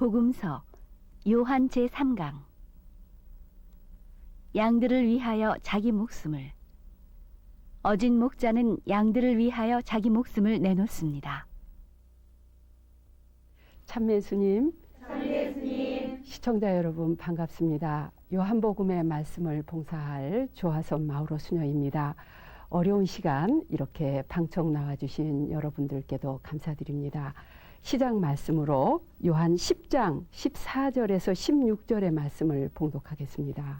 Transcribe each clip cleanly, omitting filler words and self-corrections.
복음서 요한 제3강. 양들을 위하여 자기 목숨을. 어진 목자는 양들을 위하여 자기 목숨을 내놓습니다. 참예수님, 시청자 여러분 반갑습니다. 요한복음의 말씀을 봉사할 조화선 마우로 수녀입니다. 어려운 시간 이렇게 방청 나와주신 여러분들께도 감사드립니다. 시작 말씀으로 요한 10장 14절에서 16절의 말씀을 봉독하겠습니다.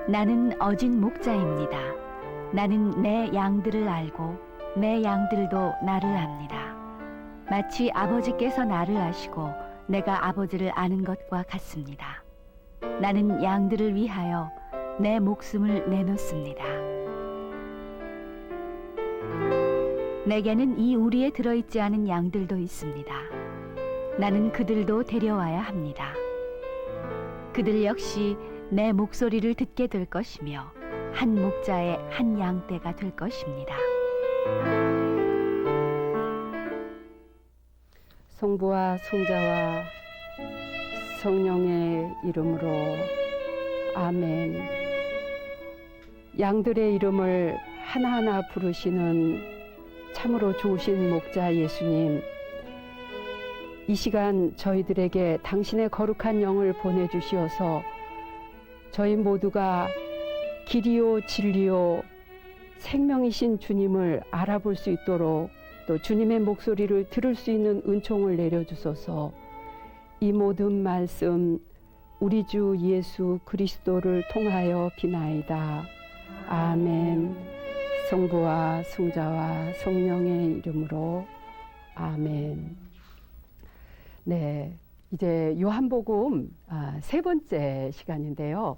나는 어진 목자입니다. 나는 내 양들을 알고 내 양들도 나를 압니다. 마치 아버지께서 나를 아시고 내가 아버지를 아는 것과 같습니다. 나는 양들을 위하여 내 목숨을 내놓습니다. 내게는 이 우리에 들어있지 않은 양들도 있습니다. 나는 그들도 데려와야 합니다. 그들 역시 내 목소리를 듣게 될 것이며 한 목자의 한 양떼가 될 것입니다. 성부와 성자와 성령의 이름으로 아멘. 양들의 이름을 하나하나 부르시는 참으로 좋으신 목자 예수님, 이 시간 저희들에게 당신의 거룩한 영을 보내주시어서 저희 모두가 길이요 진리요 생명이신 주님을 알아볼 수 있도록 또 주님의 목소리를 들을 수 있는 은총을 내려주소서. 이 모든 말씀 우리 주 예수 그리스도를 통하여 비나이다. 아멘. 성부와 성자와 성령의 이름으로 아멘. 네, 이제 요한복음 세 번째 시간인데요.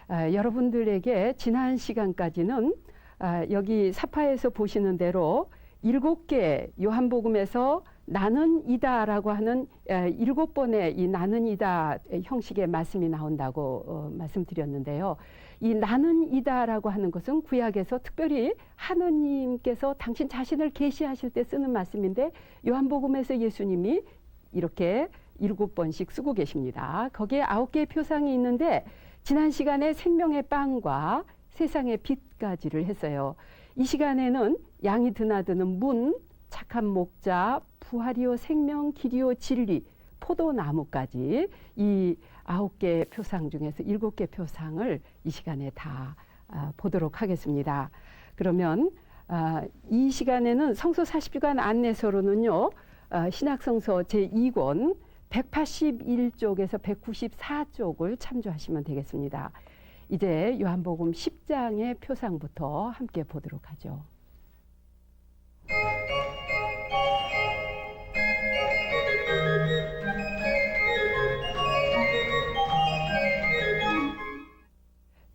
여러분들에게 지난 시간까지는 여기 사파에서 보시는 대로 7개 요한복음에서 나는 이다라고 하는 7번의 이 나는 이다 형식의 말씀이 나온다고 말씀드렸는데요. 이 나는 이다라고 하는 것은 구약에서 특별히 하느님께서 당신 자신을 계시하실 때 쓰는 말씀인데 요한복음에서 예수님이 이렇게 7번씩 쓰고 계십니다. 거기에 9개의 표상이 있는데 지난 시간에 생명의 빵과 세상의 빛까지를 했어요. 이 시간에는 양이 드나드는 문, 착한 목자, 부활이요 생명, 길이요 진리, 포도나무까지 이 9개의 표상 중에서 7개 표상을 이 시간에 다 보도록 하겠습니다. 그러면 이 시간에는 성서 40주간 안내서로는요. 신약성서 제2권 181쪽에서 194쪽을 참조하시면 되겠습니다. 이제 요한복음 10장의 표상부터 함께 보도록 하죠.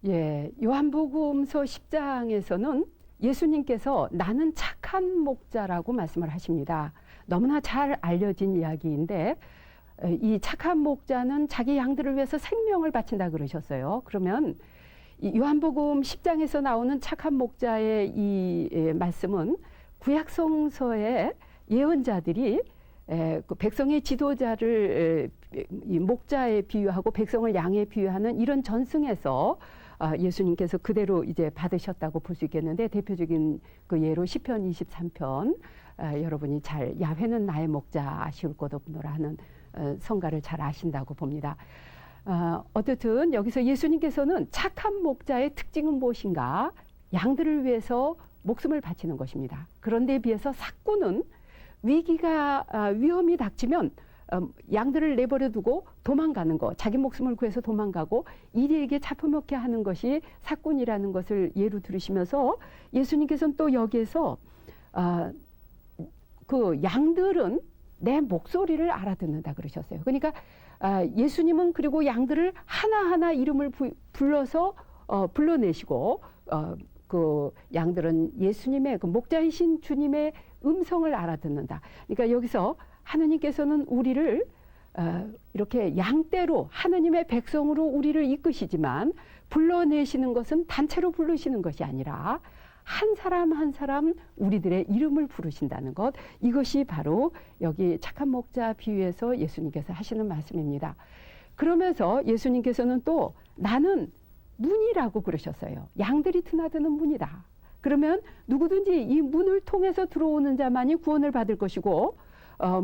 예, 요한복음서 10장에서는 예수님께서 나는 착한 목자라고 말씀을 하십니다. 너무나 잘 알려진 이야기인데 이 착한 목자는 자기 양들을 위해서 생명을 바친다 그러셨어요. 그러면 이 요한복음 10장에서 나오는 착한 목자의 이 말씀은 구약성서의 예언자들이 그 백성의 지도자를 이 목자에 비유하고 백성을 양에 비유하는 이런 전승에서 예수님께서 그대로 이제 받으셨다고 볼 수 있겠는데 대표적인 그 예로 시편 23편 여러분이 잘 야훼는 나의 목자 아쉬울 것 없노라 하는 성가를 잘 아신다고 봅니다. 어쨌든 여기서 예수님께서는 착한 목자의 특징은 무엇인가? 양들을 위해서 목숨을 바치는 것입니다. 그런데 비해서 삭구는 위험이 닥치면 양들을 내버려 두고 도망가는 것, 자기 목숨을 구해서 도망가고 이리에게 잡혀먹게 하는 것이 삭군이라는 것을 예로 들으시면서 예수님께서는 또 여기에서 그 양들은 내 목소리를 알아듣는다 그러셨어요. 그러니까 예수님은 그리고 양들을 하나하나 이름을 불러서 불러내시고 그 양들은 예수님의 그 목자이신 주님의 음성을 알아듣는다. 그러니까 여기서 하느님께서는 우리를 이렇게 양떼로 하느님의 백성으로 우리를 이끄시지만 불러내시는 것은 단체로 부르시는 것이 아니라 한 사람 한 사람 우리들의 이름을 부르신다는 것, 이것이 바로 여기 착한 목자 비유에서 예수님께서 하시는 말씀입니다. 그러면서 예수님께서는 또 나는 문이라고 그러셨어요. 양들이 드나드는 문이다. 그러면 누구든지 이 문을 통해서 들어오는 자만이 구원을 받을 것이고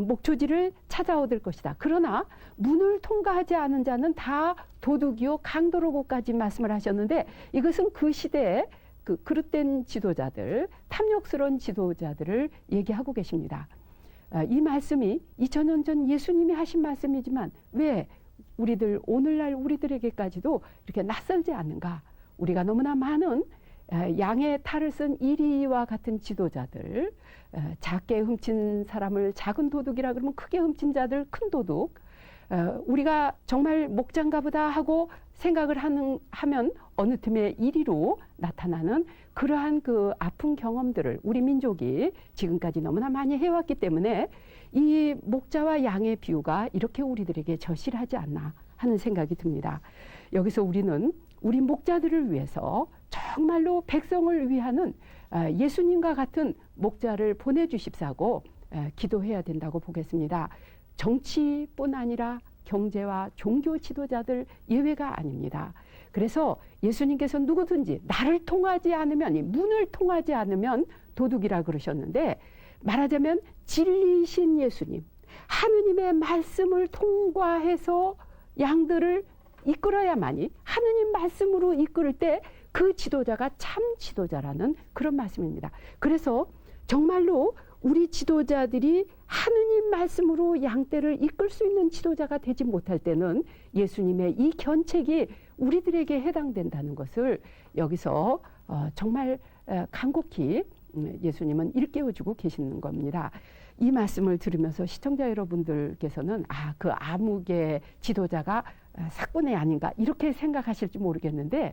목초지를 찾아 얻을 것이다. 그러나 문을 통과하지 않은 자는 다 도둑이요 강도로고까지 말씀을 하셨는데, 이것은 그 시대에 그 그릇된 지도자들, 탐욕스러운 지도자들을 얘기하고 계십니다. 이 말씀이 2000년 전 예수님이 하신 말씀이지만 왜 우리들 오늘날 우리들에게까지도 이렇게 낯설지 않는가? 우리가 너무나 많은 양의 탈을 쓴 이리와 같은 지도자들, 작게 훔친 사람을 작은 도둑이라 그러면 크게 훔친 자들 큰 도둑, 우리가 정말 목자인가 보다 하고 생각을 하면 어느 틈에 이리로 나타나는 그러한 그 아픈 경험들을 우리 민족이 지금까지 너무나 많이 해왔기 때문에 이 목자와 양의 비유가 이렇게 우리들에게 절실하지 않나 하는 생각이 듭니다. 여기서 우리는 우리 목자들을 위해서 정말로 백성을 위하는 예수님과 같은 목자를 보내주십사고 기도해야 된다고 보겠습니다. 정치뿐 아니라 경제와 종교 지도자들 예외가 아닙니다. 그래서 예수님께서 누구든지 나를 통하지 않으면, 이 문을 통하지 않으면 도둑이라 그러셨는데, 말하자면 진리이신 예수님, 하느님의 말씀을 통과해서 양들을 이끌어야만이, 하느님 말씀으로 이끌 때 그 지도자가 참 지도자라는 그런 말씀입니다. 그래서 정말로 우리 지도자들이 하느님 말씀으로 양떼를 이끌 수 있는 지도자가 되지 못할 때는 예수님의 이 견책이 우리들에게 해당된다는 것을 여기서 정말 간곡히 예수님은 일깨워주고 계시는 겁니다. 이 말씀을 들으면서 시청자 여러분들께서는 그 암흑의 지도자가 사건이 아닌가 이렇게 생각하실지 모르겠는데,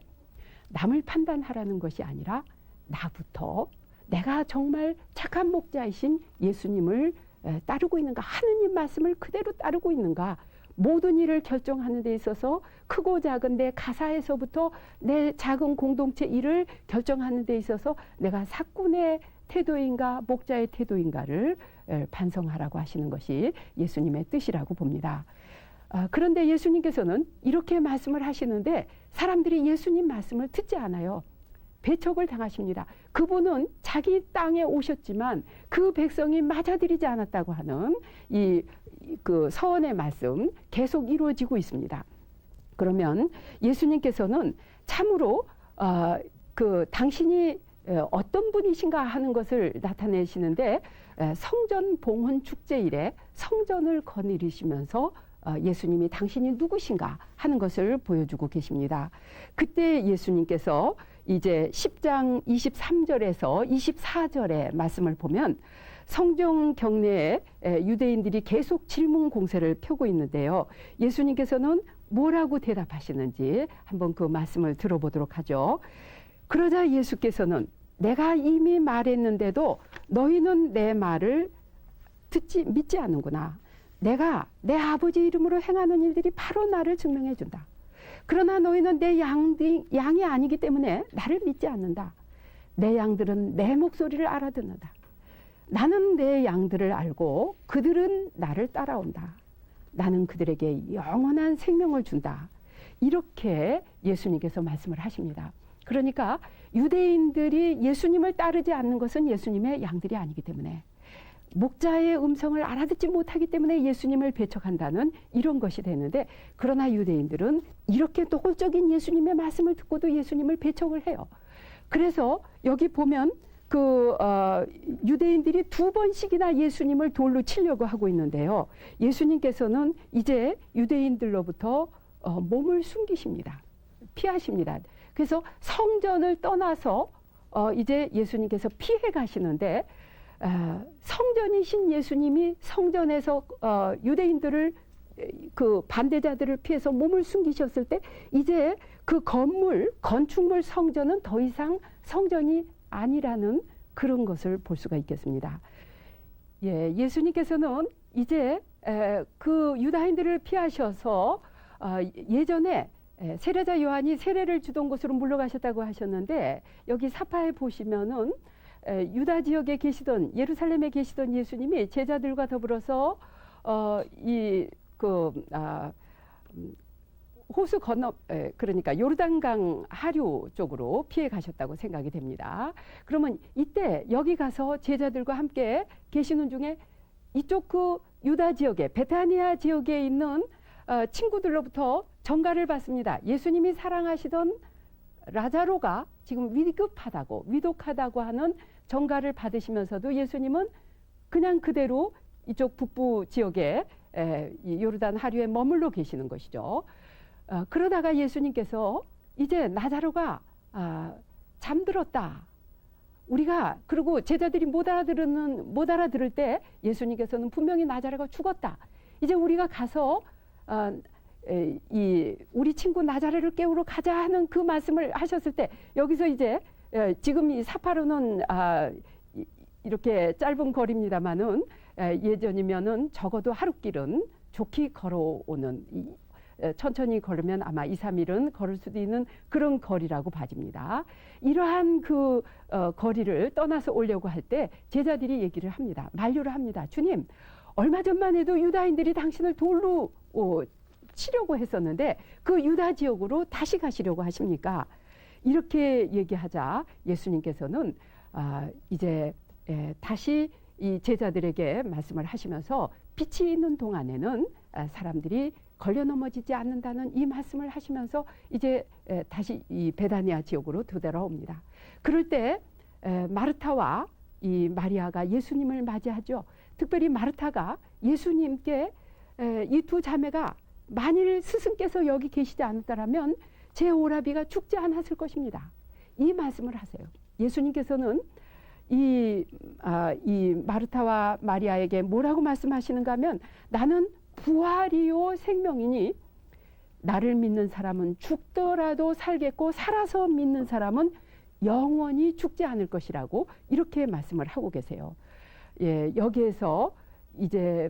남을 판단하라는 것이 아니라 나부터 내가 정말 착한 목자이신 예수님을 따르고 있는가, 하느님 말씀을 그대로 따르고 있는가, 모든 일을 결정하는 데 있어서 크고 작은 내 가사에서부터 내 작은 공동체 일을 결정하는 데 있어서 내가 사꾼의 태도인가 목자의 태도인가를 반성하라고 하시는 것이 예수님의 뜻이라고 봅니다. 그런데 예수님께서는 이렇게 말씀을 하시는데 사람들이 예수님 말씀을 듣지 않아요. 배척을 당하십니다. 그분은 자기 땅에 오셨지만 그 백성이 맞아들이지 않았다고 하는 그 서원의 말씀 계속 이루어지고 있습니다. 그러면 예수님께서는 참으로 당신이 어떤 분이신가 하는 것을 나타내시는데, 성전 봉헌 축제일에 성전을 거느리시면서 예수님이 당신이 누구신가 하는 것을 보여주고 계십니다. 그때 예수님께서 이제 10장 23절에서 24절의 말씀을 보면 성경 경내에 유대인들이 계속 질문 공세를 펴고 있는데요. 예수님께서는 뭐라고 대답하시는지 한번 그 말씀을 들어보도록 하죠. 그러자 예수께서는 내가 이미 말했는데도 너희는 내 말을 믿지 않는구나. 내가 내 아버지 이름으로 행하는 일들이 바로 나를 증명해 준다. 그러나 너희는 내 양이 아니기 때문에 나를 믿지 않는다. 내 양들은 내 목소리를 알아듣는다. 나는 내 양들을 알고 그들은 나를 따라온다. 나는 그들에게 영원한 생명을 준다. 이렇게 예수님께서 말씀을 하십니다. 그러니까 유대인들이 예수님을 따르지 않는 것은 예수님의 양들이 아니기 때문에, 목자의 음성을 알아듣지 못하기 때문에 예수님을 배척한다는 이런 것이 되는데, 그러나 유대인들은 이렇게 노골적인 예수님의 말씀을 듣고도 예수님을 배척을 해요. 그래서 여기 보면 유대인들이 2번씩이나 예수님을 돌로 치려고 하고 있는데요. 예수님께서는 이제 유대인들로부터 몸을 숨기십니다. 피하십니다. 그래서 성전을 떠나서 이제 예수님께서 피해 가시는데, 성전이신 예수님이 성전에서 유대인들을 그 반대자들을 피해서 몸을 숨기셨을 때 이제 그 건축물 성전은 더 이상 성전이 아니라는 그런 것을 볼 수가 있겠습니다. 예수님께서는 이제 그 유다인들을 피하셔서 예전에 세례자 요한이 세례를 주던 곳으로 물러가셨다고 하셨는데 여기 사파에 보시면은 유다 지역에 계시던 예루살렘에 계시던 예수님이 제자들과 더불어서 호수 건너 그러니까 요르단강 하류 쪽으로 피해 가셨다고 생각이 됩니다. 그러면 이때 여기 가서 제자들과 함께 계시는 중에 이쪽 그 유다 지역에 베타니아 지역에 있는 친구들로부터 전가를 받습니다. 예수님이 사랑하시던 라자로가 지금 위급하다고 위독하다고 하는 전가를 받으시면서도 예수님은 그냥 그대로 이쪽 북부 지역에 이 요르단 하류에 머물러 계시는 것이죠. 그러다가 예수님께서 이제 나자로가 잠들었다. 우리가 그리고 제자들이 못 알아들을 때 예수님께서는 분명히 나자로가 죽었다. 이제 우리가 가서 우리 친구 나자로를 깨우러 가자 하는 그 말씀을 하셨을 때 여기서 이제 지금 이 사파로는 이렇게 짧은 거리입니다만은 예전이면은 적어도 하루길은 좋게 걸어오는 천천히 걸으면 아마 2, 3일은 걸을 수도 있는 그런 거리라고 봐집니다. 이러한 그 거리를 떠나서 오려고 할 때 제자들이 얘기를 합니다. 만류를 합니다. 주님, 얼마 전만 해도 유다인들이 당신을 돌로 치려고 했었는데 그 유다 지역으로 다시 가시려고 하십니까? 이렇게 얘기하자 예수님께서는 이제 다시 이 제자들에게 말씀을 하시면서 빛이 있는 동안에는 사람들이 걸려 넘어지지 않는다는 이 말씀을 하시면서 이제 다시 이 베다니아 지역으로 되돌아옵니다. 그럴 때 마르타와 이 마리아가 예수님을 맞이하죠. 특별히 마르타가 예수님께 이 두 자매가 만일 스승께서 여기 계시지 않았다면 제 오라비가 죽지 않았을 것입니다. 이 말씀을 하세요. 예수님께서는 이 마르타와 마리아에게 뭐라고 말씀하시는가 하면 나는 부활이요 생명이니 나를 믿는 사람은 죽더라도 살겠고 살아서 믿는 사람은 영원히 죽지 않을 것이라고 이렇게 말씀을 하고 계세요. 예, 여기에서 이제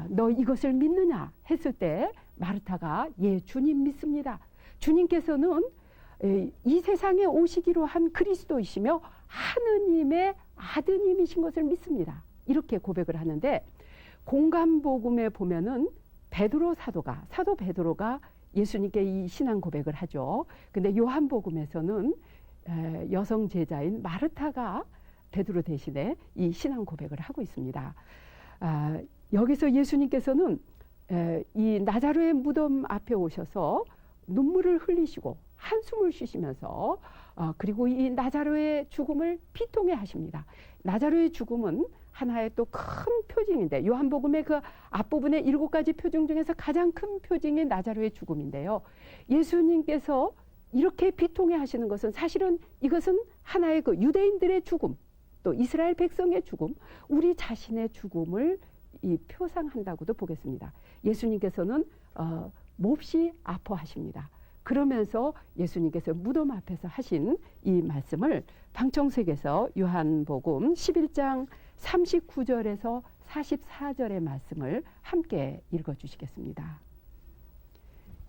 너 이것을 믿느냐 했을 때 마르타가 예, 주님 믿습니다. 주님께서는 이 세상에 오시기로 한 그리스도이시며 하느님의 아드님이신 것을 믿습니다. 이렇게 고백을 하는데 공감복음에 보면은 사도 베드로가 예수님께 이 신앙 고백을 하죠. 근데 요한복음에서는 여성 제자인 마르타가 베드로 대신에 이 신앙 고백을 하고 있습니다. 여기서 예수님께서는 이 나자로의 무덤 앞에 오셔서 눈물을 흘리시고 한숨을 쉬시면서 그리고 이 나자로의 죽음을 비통해 하십니다. 나자로의 죽음은 하나의 또 큰 표징인데 요한복음의 그 앞부분의 7가지 표징 중에서 가장 큰 표징이 나자로의 죽음인데요. 예수님께서 이렇게 비통해 하시는 것은 사실은 이것은 하나의 그 유대인들의 죽음 또 이스라엘 백성의 죽음 우리 자신의 죽음을 이 표상한다고도 보겠습니다. 예수님께서는 몹시 아파하십니다. 그러면서 예수님께서 무덤 앞에서 하신 이 말씀을 방청석에서 요한복음 11장 39절에서 44절의 말씀을 함께 읽어주시겠습니다.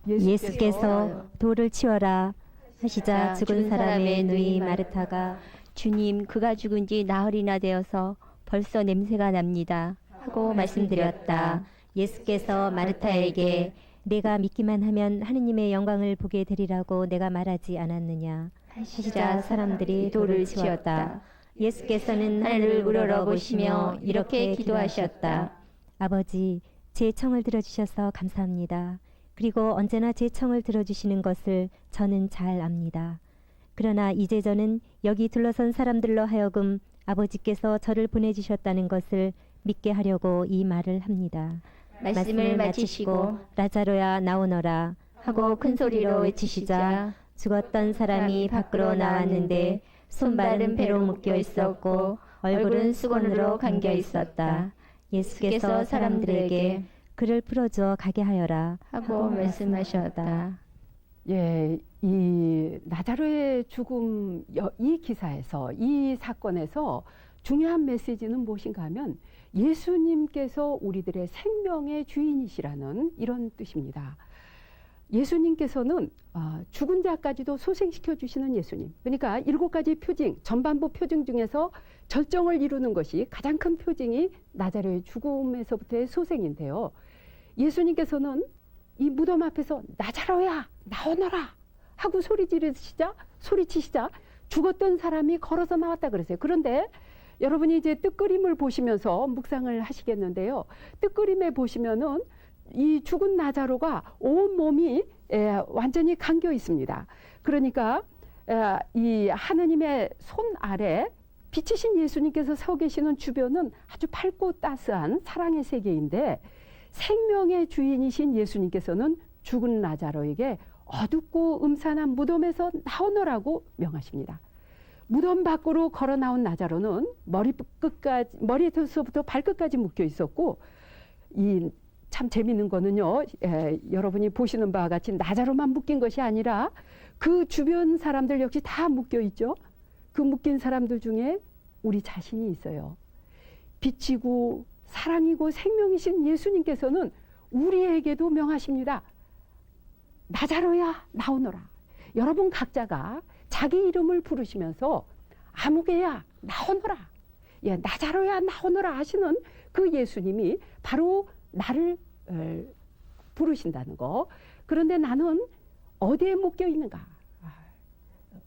예수께서 돌을 치워라 하시자 죽은 사람의 누이 마르타가 주님 그가 죽은 지 나흘이나 되어서 벌써 냄새가 납니다 하고 말씀드렸다. 예수께서 마르타에게 내가 믿기만 하면 하느님의 영광을 보게 되리라고 내가 말하지 않았느냐 하시자 사람들이 돌을 치웠다. 예수께서는 하늘을 우러러보시며 이렇게 기도하셨다. 아버지, 제 청을 들어주셔서 감사합니다. 그리고 언제나 제 청을 들어주시는 것을 저는 잘 압니다. 그러나 이제 저는 여기 둘러선 사람들로 하여금 아버지께서 저를 보내주셨다는 것을 믿게 하려고 이 말을 합니다. 말씀을 마치시고 라자로야 나오너라 하고 큰 소리로 외치시자 죽었던 사람이 밖으로 나왔는데 손발은 배로 묶여 있었고 얼굴은 수건으로 감겨 있었다. 예수께서 사람들에게 그를 풀어주어 가게 하여라 하고 말씀하셨다. 예, 이 나자로의 죽음 이 기사에서 이 사건에서 중요한 메시지는 무엇인가 하면 예수님께서 우리들의 생명의 주인이시라는 이런 뜻입니다. 예수님께서는 죽은 자까지도 소생시켜 주시는 예수님. 그러니까 7가지 표징, 전반부 표징 중에서 절정을 이루는 것이 가장 큰 표징이 나자로의 죽음에서부터의 소생인데요. 예수님께서는 이 무덤 앞에서 나자로야 나오너라 하고 소리치시자 죽었던 사람이 걸어서 나왔다 그랬어요. 그런데 여러분이 이제 뜻그림을 보시면서 묵상을 하시겠는데요. 뜻그림에 보시면은 이 죽은 나자로가 온 몸이 완전히 감겨 있습니다. 그러니까 이 하느님의 손 아래 빛이신 예수님께서 서 계시는 주변은 아주 밝고 따스한 사랑의 세계인데, 생명의 주인이신 예수님께서는 죽은 나자로에게 어둡고 음산한 무덤에서 나오너라고 명하십니다. 무덤 밖으로 걸어 나온 나자로는 머리에서부터 발끝까지 묶여 있었고, 이 참 재미있는 거는요, 여러분이 보시는 바와 같이 나자로만 묶인 것이 아니라 그 주변 사람들 역시 다 묶여 있죠. 그 묶인 사람들 중에 우리 자신이 있어요. 빛이고 사랑이고 생명이신 예수님께서는 우리에게도 명하십니다. 나자로야 나오너라. 여러분 각자가 자기 이름을 부르시면서 아무개야 나오너라, 나자로야 나오너라 하시는 그 예수님이 바로 나를 부르신다는 거. 그런데 나는 어디에 묶여 있는가?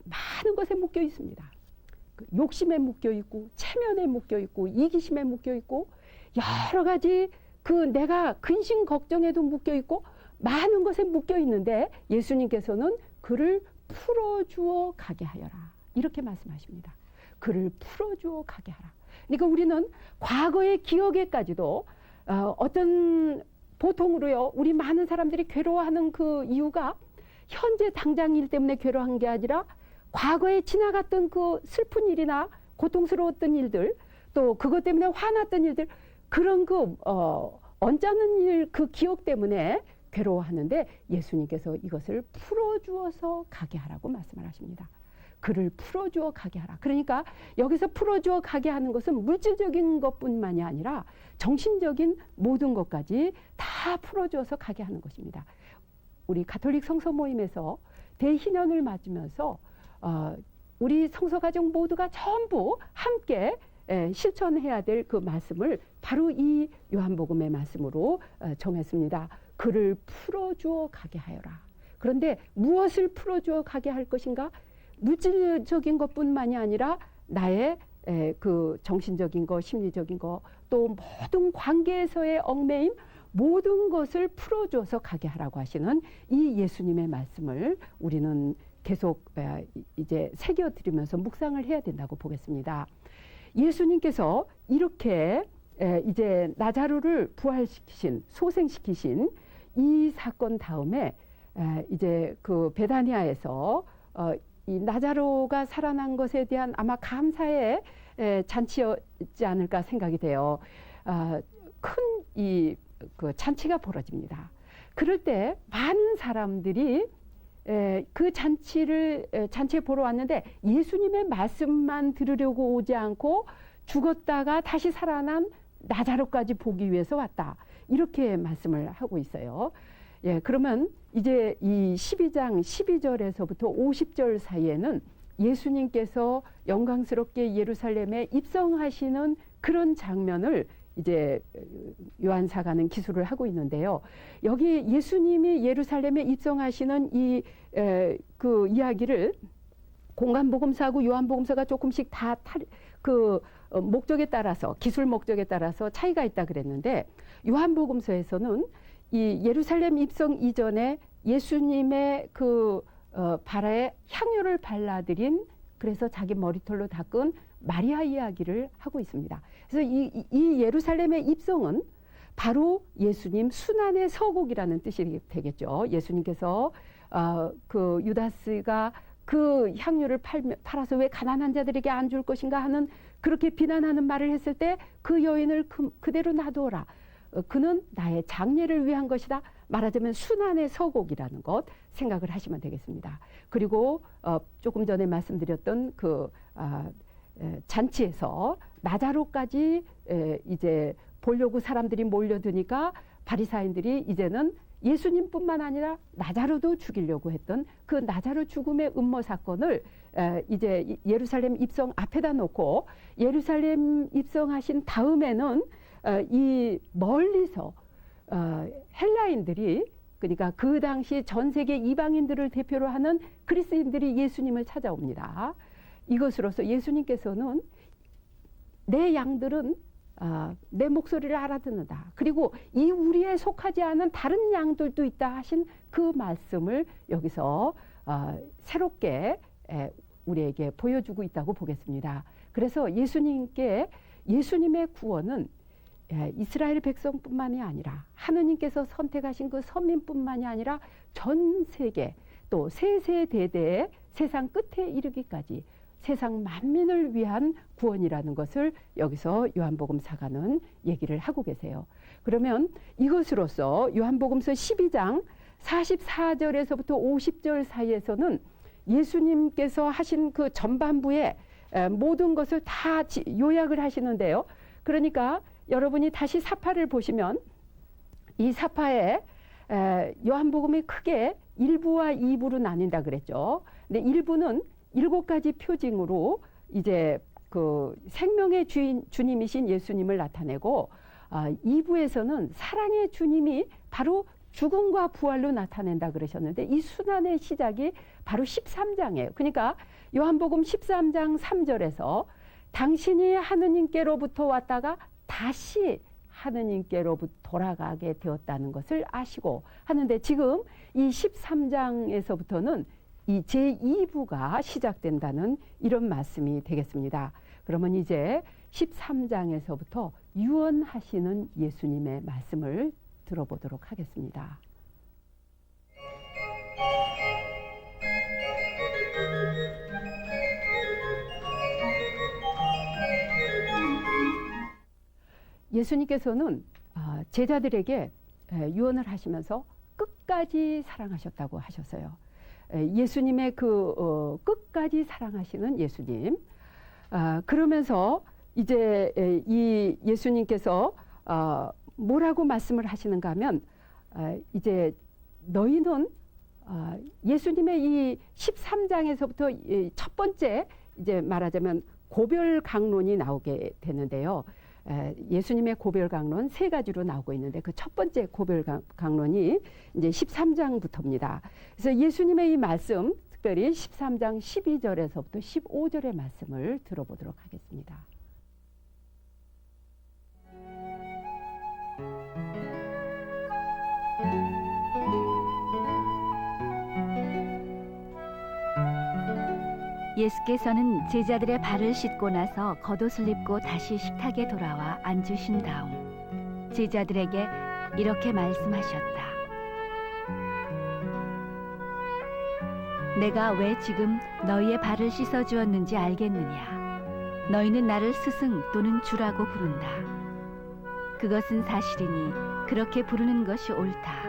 많은 것에 묶여 있습니다. 욕심에 묶여 있고, 체면에 묶여 있고, 이기심에 묶여 있고, 여러 가지 내가 근심 걱정에도 묶여 있고, 많은 것에 묶여 있는데 예수님께서는 그를 풀어주어 가게 하여라, 이렇게 말씀하십니다. 그를 풀어주어 가게 하라. 그러니까 우리는 과거의 기억에까지도 어떤 보통으로요, 우리 많은 사람들이 괴로워하는 그 이유가 현재 당장 일 때문에 괴로워한 게 아니라 과거에 지나갔던 그 슬픈 일이나 고통스러웠던 일들, 또 그것 때문에 화났던 일들, 그런 언짢은 일, 그 기억 때문에 괴로워하는데 예수님께서 이것을 풀어주어서 가게 하라고 말씀을 하십니다. 그를 풀어주어 가게 하라. 그러니까 여기서 풀어주어 가게 하는 것은 물질적인 것뿐만이 아니라 정신적인 모든 것까지 다 풀어주어서 가게 하는 것입니다. 우리 가톨릭 성서 모임에서 대희년을 맞으면서 우리 성서가족 모두가 전부 함께 실천해야 될 그 말씀을 바로 이 요한복음의 말씀으로 정했습니다. 그를 풀어주어 가게 하여라. 그런데 무엇을 풀어주어 가게 할 것인가? 물질적인 것뿐만이 아니라 나의 그 정신적인 것, 심리적인 것, 또 모든 관계에서의 얽매임, 모든 것을 풀어줘서 가게 하라고 하시는 이 예수님의 말씀을 우리는 계속 이제 새겨드리면서 묵상을 해야 된다고 보겠습니다. 예수님께서 이렇게 이제 나자로를 부활시키신, 소생시키신 이 사건 다음에 이제 그 베다니아에서 이 나자로가 살아난 것에 대한 아마 감사의 잔치였지 않을까 생각이 돼요. 큰 그 잔치가 벌어집니다. 그럴 때 많은 사람들이 그 잔치에 보러 왔는데 예수님의 말씀만 들으려고 오지 않고 죽었다가 다시 살아난 나자로까지 보기 위해서 왔다, 이렇게 말씀을 하고 있어요. 그러면 이제 이 12장 12절에서부터 50절 사이에는 예수님께서 영광스럽게 예루살렘에 입성하시는 그런 장면을 이제 요한사가는 기술을 하고 있는데요. 여기 예수님이 예루살렘에 입성하시는 그 이야기를 공간복음서하고 요한복음서가 조금씩 다 목적에 따라서, 기술 목적에 따라서 차이가 있다 그랬는데, 요한복음서에서는 이 예루살렘 입성 이전에 예수님의 발에 향유를 발라드린, 그래서 자기 머리털로 닦은 마리아 이야기를 하고 있습니다. 그래서 이 예루살렘의 입성은 바로 예수님 순환의 서곡이라는 뜻이 되겠죠. 예수님께서 그 유다스가 그 향유를 팔아서 왜 가난한 자들에게 안 줄 것인가 하는 그렇게 비난하는 말을 했을 때 그 여인을 그대로 놔두어라. 그는 나의 장례를 위한 것이다. 말하자면 순환의 서곡이라는 것 생각을 하시면 되겠습니다. 그리고 조금 전에 말씀드렸던 그 잔치에서 나자로까지 이제 보려고 사람들이 몰려드니까 바리사인들이 이제는 예수님뿐만 아니라 나자로도 죽이려고 했던 그 나자로 죽음의 음모 사건을 이제 예루살렘 입성 앞에다 놓고 예루살렘 입성하신 다음에는 이 멀리서 헬라인들이, 그러니까 그 당시 전 세계 이방인들을 대표로 하는 그리스인들이 예수님을 찾아옵니다. 이것으로서 예수님께서는 내 양들은 내 목소리를 알아듣는다. 그리고 이 우리에 속하지 않은 다른 양들도 있다 하신 그 말씀을 여기서 새롭게 우리에게 보여주고 있다고 보겠습니다. 그래서 예수님의 구원은 이스라엘 백성뿐만이 아니라 하느님께서 선택하신 그 선민뿐만이 아니라 전 세계 또 세세대대의 세상 끝에 이르기까지 세상 만민을 위한 구원이라는 것을 여기서 요한복음 사가는 얘기를 하고 계세요. 그러면 이것으로서 요한복음서 12장 44절에서부터 50절 사이에서는 예수님께서 하신 그 전반부의 모든 것을 다 요약을 하시는데요. 그러니까 여러분이 다시 사파를 보시면 이 사파에 요한복음이 크게 1부와 2부로 나뉜다 그랬죠. 근데 1부는 7가지 표징으로 이제 그 생명의 주님이신 예수님을 나타내고 2부에서는 사랑의 주님이 바로 죽음과 부활로 나타낸다 그러셨는데 이 순환의 시작이 바로 13장이에요. 그러니까 요한복음 13장 3절에서 당신이 하느님께로부터 왔다가 다시 하느님께로부터 돌아가게 되었다는 것을 아시고 하는데, 지금 이 13장에서부터는 이 제2부가 시작된다는 이런 말씀이 되겠습니다. 그러면 이제 13장에서부터 유언하시는 예수님의 말씀을 들어보도록 하겠습니다. 예수님께서는 제자들에게 유언을 하시면서 끝까지 사랑하셨다고 하셨어요. 예수님의 그 끝까지 사랑하시는 예수님. 그러면서 이제 이 예수님께서 뭐라고 말씀을 하시는가 하면 이제 너희는 예수님의 이 13장에서부터 첫 번째 이제 말하자면 고별 강론이 나오게 되는데요. 예수님의 고별 강론 3가지로 나오고 있는데 그 첫 번째 고별 강론이 이제 13장부터입니다. 그래서 예수님의 이 말씀, 특별히 13장 12절에서부터 15절의 말씀을 들어보도록 하겠습니다. 예수께서는 제자들의 발을 씻고 나서 겉옷을 입고 다시 식탁에 돌아와 앉으신 다음 제자들에게 이렇게 말씀하셨다. 내가 왜 지금 너희의 발을 씻어 주었는지 알겠느냐? 너희는 나를 스승 또는 주라고 부른다. 그것은 사실이니 그렇게 부르는 것이 옳다.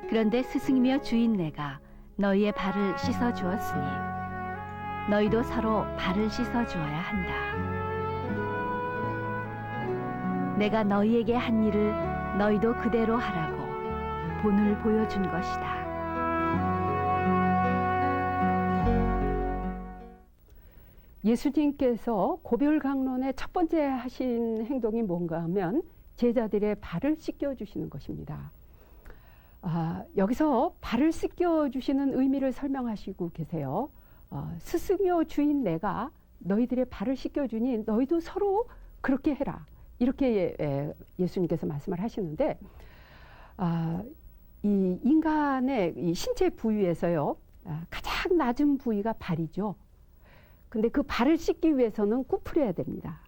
그런데 스승이며 주인 내가 너희의 발을 씻어 주었으니 너희도 서로 발을 씻어 주어야 한다. 내가 너희에게 한 일을 너희도 그대로 하라고 본을 보여준 것이다. 예수님께서 고별강론의 첫 번째 하신 행동이 뭔가 하면 제자들의 발을 씻겨주시는 것입니다. 여기서 발을 씻겨주시는 의미를 설명하시고 계세요. 스승이요 주인 내가 너희들의 발을 씻겨주니 너희도 서로 그렇게 해라. 이렇게 예수님께서 말씀을 하시는데 이 인간의 이 신체 부위에서요 가장 낮은 부위가 발이죠. 근데 그 발을 씻기 위해서는 구부려야 됩니다.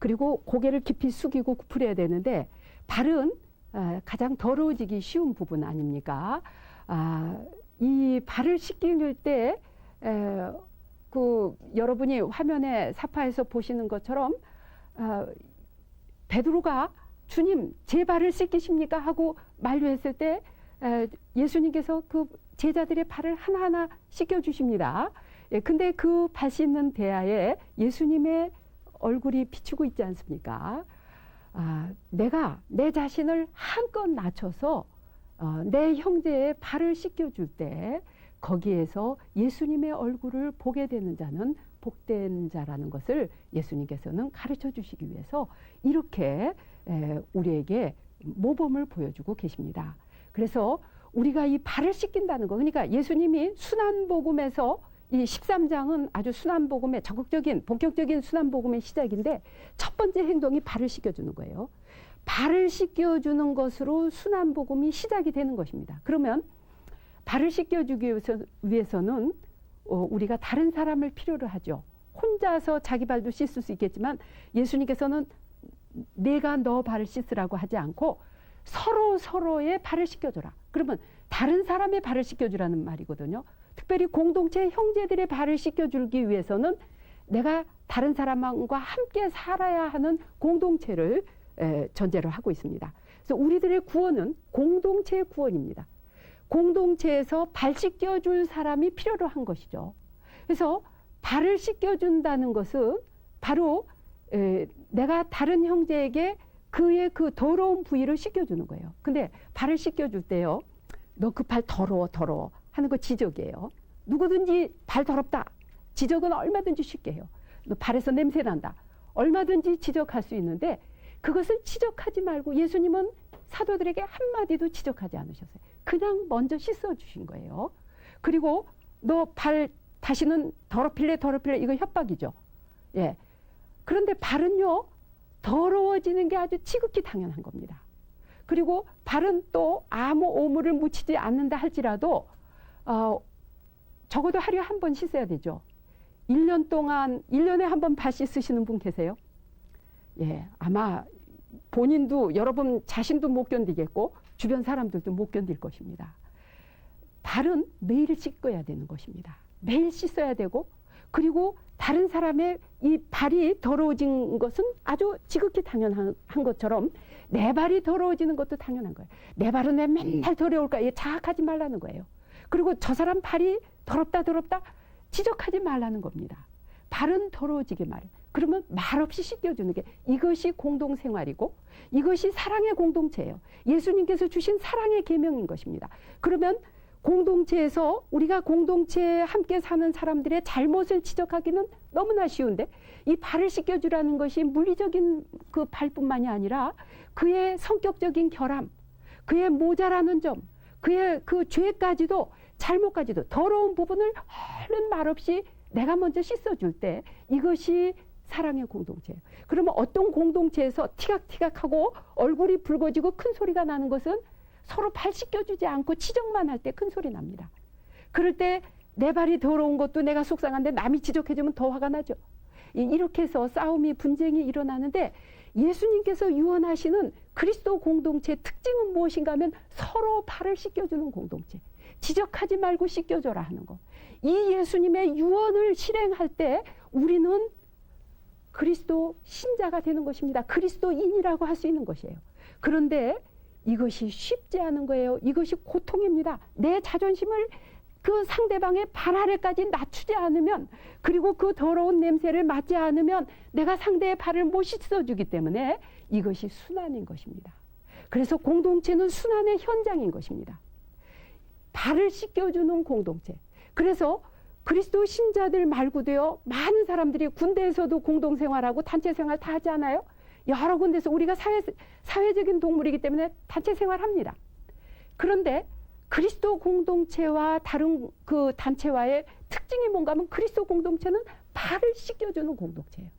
그리고 고개를 깊이 숙이고 구부려야 되는데 발은 가장 더러워지기 쉬운 부분 아닙니까? 이 발을 씻길 때 여러분이 화면에 사파에서 보시는 것처럼 베드로가 주님 제 발을 씻기십니까? 하고 만류했을 때 예수님께서 그 제자들의 발을 하나하나 씻겨주십니다. 근데 그 발 씻는 대야에 예수님의 얼굴이 비추고 있지 않습니까? 내가 내 자신을 한껏 낮춰서 내 형제의 발을 씻겨줄 때 거기에서 예수님의 얼굴을 보게 되는 자는 복된 자라는 것을 예수님께서는 가르쳐 주시기 위해서 이렇게 우리에게 모범을 보여주고 계십니다. 그래서 우리가 이 발을 씻긴다는 거, 그러니까 예수님이 순환복음에서 이 13장은 아주 순환복음의 적극적인 본격적인 순환복음의 시작인데 첫 번째 행동이 발을 씻겨주는 거예요. 발을 씻겨주는 것으로 순환복음이 시작이 되는 것입니다. 그러면 발을 씻겨주기 위해서는 우리가 다른 사람을 필요로 하죠. 혼자서 자기 발도 씻을 수 있겠지만 예수님께서는 내가 너 발을 씻으라고 하지 않고 서로의 발을 씻겨줘라. 그러면 다른 사람의 발을 씻겨주라는 말이거든요. 특별히 공동체 형제들의 발을 씻겨주기 위해서는 내가 다른 사람과 함께 살아야 하는 공동체를 전제로 하고 있습니다. 그래서 우리들의 구원은 공동체의 구원입니다. 공동체에서 발 씻겨줄 사람이 필요로 한 것이죠. 그래서 발을 씻겨준다는 것은 바로 내가 다른 형제에게 그의 그 더러운 부위를 씻겨주는 거예요. 근데 발을 씻겨줄 때요, 너 그 발 더러워 하는 거 지적이에요. 누구든지 발 더럽다, 지적은 얼마든지 쉽게 해요. 너 발에서 냄새 난다, 얼마든지 지적할 수 있는데 그것을 지적하지 말고 예수님은 사도들에게 한마디도 지적하지 않으셨어요. 그냥 먼저 씻어주신 거예요. 그리고 너 발 다시는 더럽힐래 이거 협박이죠. 예. 그런데 발은요, 더러워지는 게 아주 지극히 당연한 겁니다. 그리고 발은 또 아무 오물을 묻히지 않는다 할지라도 적어도 하루에 한 번 씻어야 되죠. 1년 동안 1년에 한 번 발 씻으시는 분 계세요? 예, 아마 본인도 여러분 자신도 못 견디겠고 주변 사람들도 못 견딜 것입니다. 발은 매일 씻어야 되는 것입니다. 매일 씻어야 되고, 그리고 다른 사람의 이 발이 더러워진 것은 아주 지극히 당연한 것처럼 내 발이 더러워지는 것도 당연한 거예요. 내 발은 왜 맨날 더러울까? 자학하지 말라는 거예요. 그리고 저 사람 발이 더럽다 지적하지 말라는 겁니다. 발은 더러워지게 말해. 그러면 말없이 씻겨주는 게, 이것이 공동생활이고 이것이 사랑의 공동체예요. 예수님께서 주신 사랑의 계명인 것입니다. 그러면 공동체에서 우리가 공동체에 함께 사는 사람들의 잘못을 지적하기는 너무나 쉬운데, 이 발을 씻겨주라는 것이 물리적인 그 발뿐만이 아니라 그의 성격적인 결함, 그의 모자라는 점, 그의 그 죄까지도, 잘못까지도, 더러운 부분을 얼른 말없이 내가 먼저 씻어줄 때 이것이 사랑의 공동체예요. 그러면 어떤 공동체에서 티각티각하고 얼굴이 붉어지고 큰 소리가 나는 것은 서로 발 씻겨주지 않고 지적만 할 때 큰 소리 납니다. 그럴 때 내 발이 더러운 것도 내가 속상한데 남이 지적해주면 더 화가 나죠. 이렇게 해서 싸움이, 분쟁이 일어나는데, 예수님께서 유언하시는 그리스도 공동체의 특징은 무엇인가 하면 서로 발을 씻겨주는 공동체, 지적하지 말고 씻겨줘라 하는 것. 이 예수님의 유언을 실행할 때 우리는 그리스도 신자가 되는 것입니다. 그리스도인이라고 할 수 있는 것이에요. 그런데 이것이 쉽지 않은 거예요. 이것이 고통입니다. 내 자존심을 그 상대방의 발 아래까지 낮추지 않으면, 그리고 그 더러운 냄새를 맡지 않으면 내가 상대의 발을 못 씻어주기 때문에 이것이 순환인 것입니다. 그래서 공동체는 순환의 현장인 것입니다. 발을 씻겨주는 공동체. 그래서 그리스도 신자들 말고도요, 많은 사람들이 군대에서도 공동생활하고 단체생활 다 하지 않아요? 여러 군데서 우리가 사회적인 동물이기 때문에 단체생활합니다. 그런데 그리스도 공동체와 다른 그 단체와의 특징이 뭔가 하면, 그리스도 공동체는 발을 씻겨주는 공동체예요.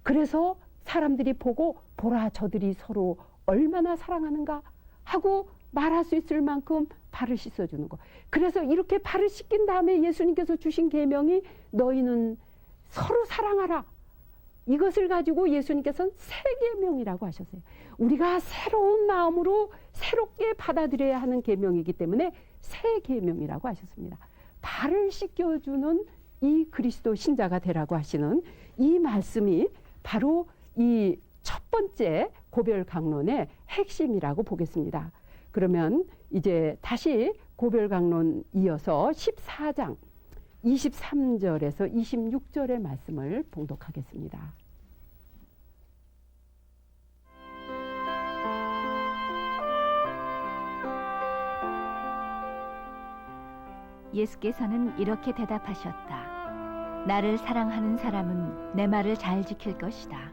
그래서 사람들이 보고, 보라 저들이 서로 얼마나 사랑하는가 하고 말할 수 있을 만큼 발을 씻어주는 거. 그래서 이렇게 발을 씻긴 다음에 예수님께서 주신 계명이 너희는 서로 사랑하라. 이것을 가지고 예수님께서는 새 계명이라고 하셨어요. 우리가 새로운 마음으로 새롭게 받아들여야 하는 계명이기 때문에 새 계명이라고 하셨습니다. 발을 씻겨주는 이 그리스도 신자가 되라고 하시는 이 말씀이 바로 이 첫 번째 고별 강론의 핵심이라고 보겠습니다. 그러면 이제 다시 고별 강론 이어서 14장 23절에서 26절의 말씀을 봉독하겠습니다. 예수께서는 이렇게 대답하셨다. 나를 사랑하는 사람은 내 말을 잘 지킬 것이다.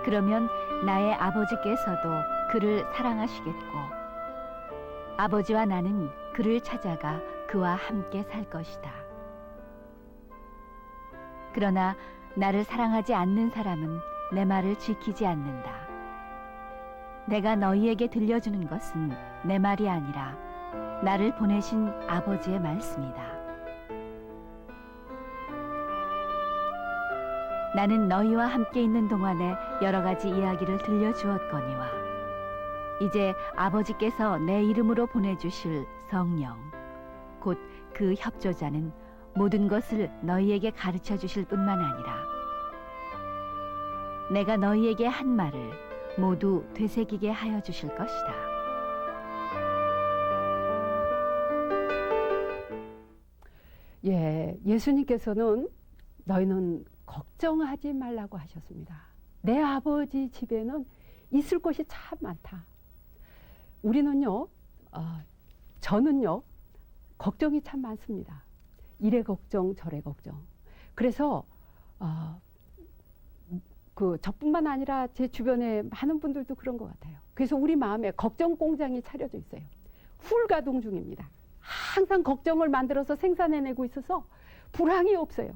그러면 나의 아버지께서도 그를 사랑하시겠고 아버지와 나는 그를 찾아가 그와 함께 살 것이다. 그러나 나를 사랑하지 않는 사람은 내 말을 지키지 않는다. 내가 너희에게 들려주는 것은 내 말이 아니라 나를 보내신 아버지의 말씀이다. 나는 너희와 함께 있는 동안에 여러 가지 이야기를 들려주었거니와 이제 아버지께서 내 이름으로 보내주실 성령 곧 그 협조자는 모든 것을 너희에게 가르쳐 주실 뿐만 아니라 내가 너희에게 한 말을 모두 되새기게 하여 주실 것이다. 예수님께서는 너희는 걱정하지 말라고 하셨습니다. 내 아버지 집에는 있을 것이 참 많다. 우리는요, 저는요, 걱정이 참 많습니다. 이래 걱정, 저래 걱정. 그래서 저뿐만 아니라 제 주변에 많은 분들도 그런 것 같아요. 그래서 우리 마음에 걱정 공장이 차려져 있어요. 훌가동 중입니다. 항상 걱정을 만들어서 생산해내고 있어서 불황이 없어요.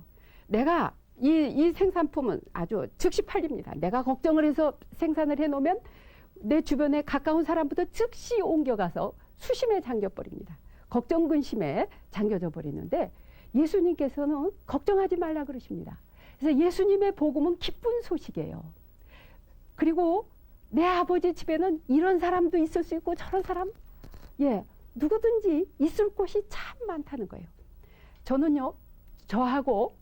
내가 이 생산품은 아주 즉시 팔립니다. 내가 걱정을 해서 생산을 해놓으면 내 주변에 가까운 사람부터 즉시 옮겨가서 수심에 잠겨버립니다. 걱정 근심에 잠겨져 버리는데 예수님께서는 걱정하지 말라 그러십니다. 그래서 예수님의 복음은 기쁜 소식이에요. 그리고 내 아버지 집에는 이런 사람도 있을 수 있고 저런 사람, 누구든지 있을 곳이 참 많다는 거예요. 저는요, 저하고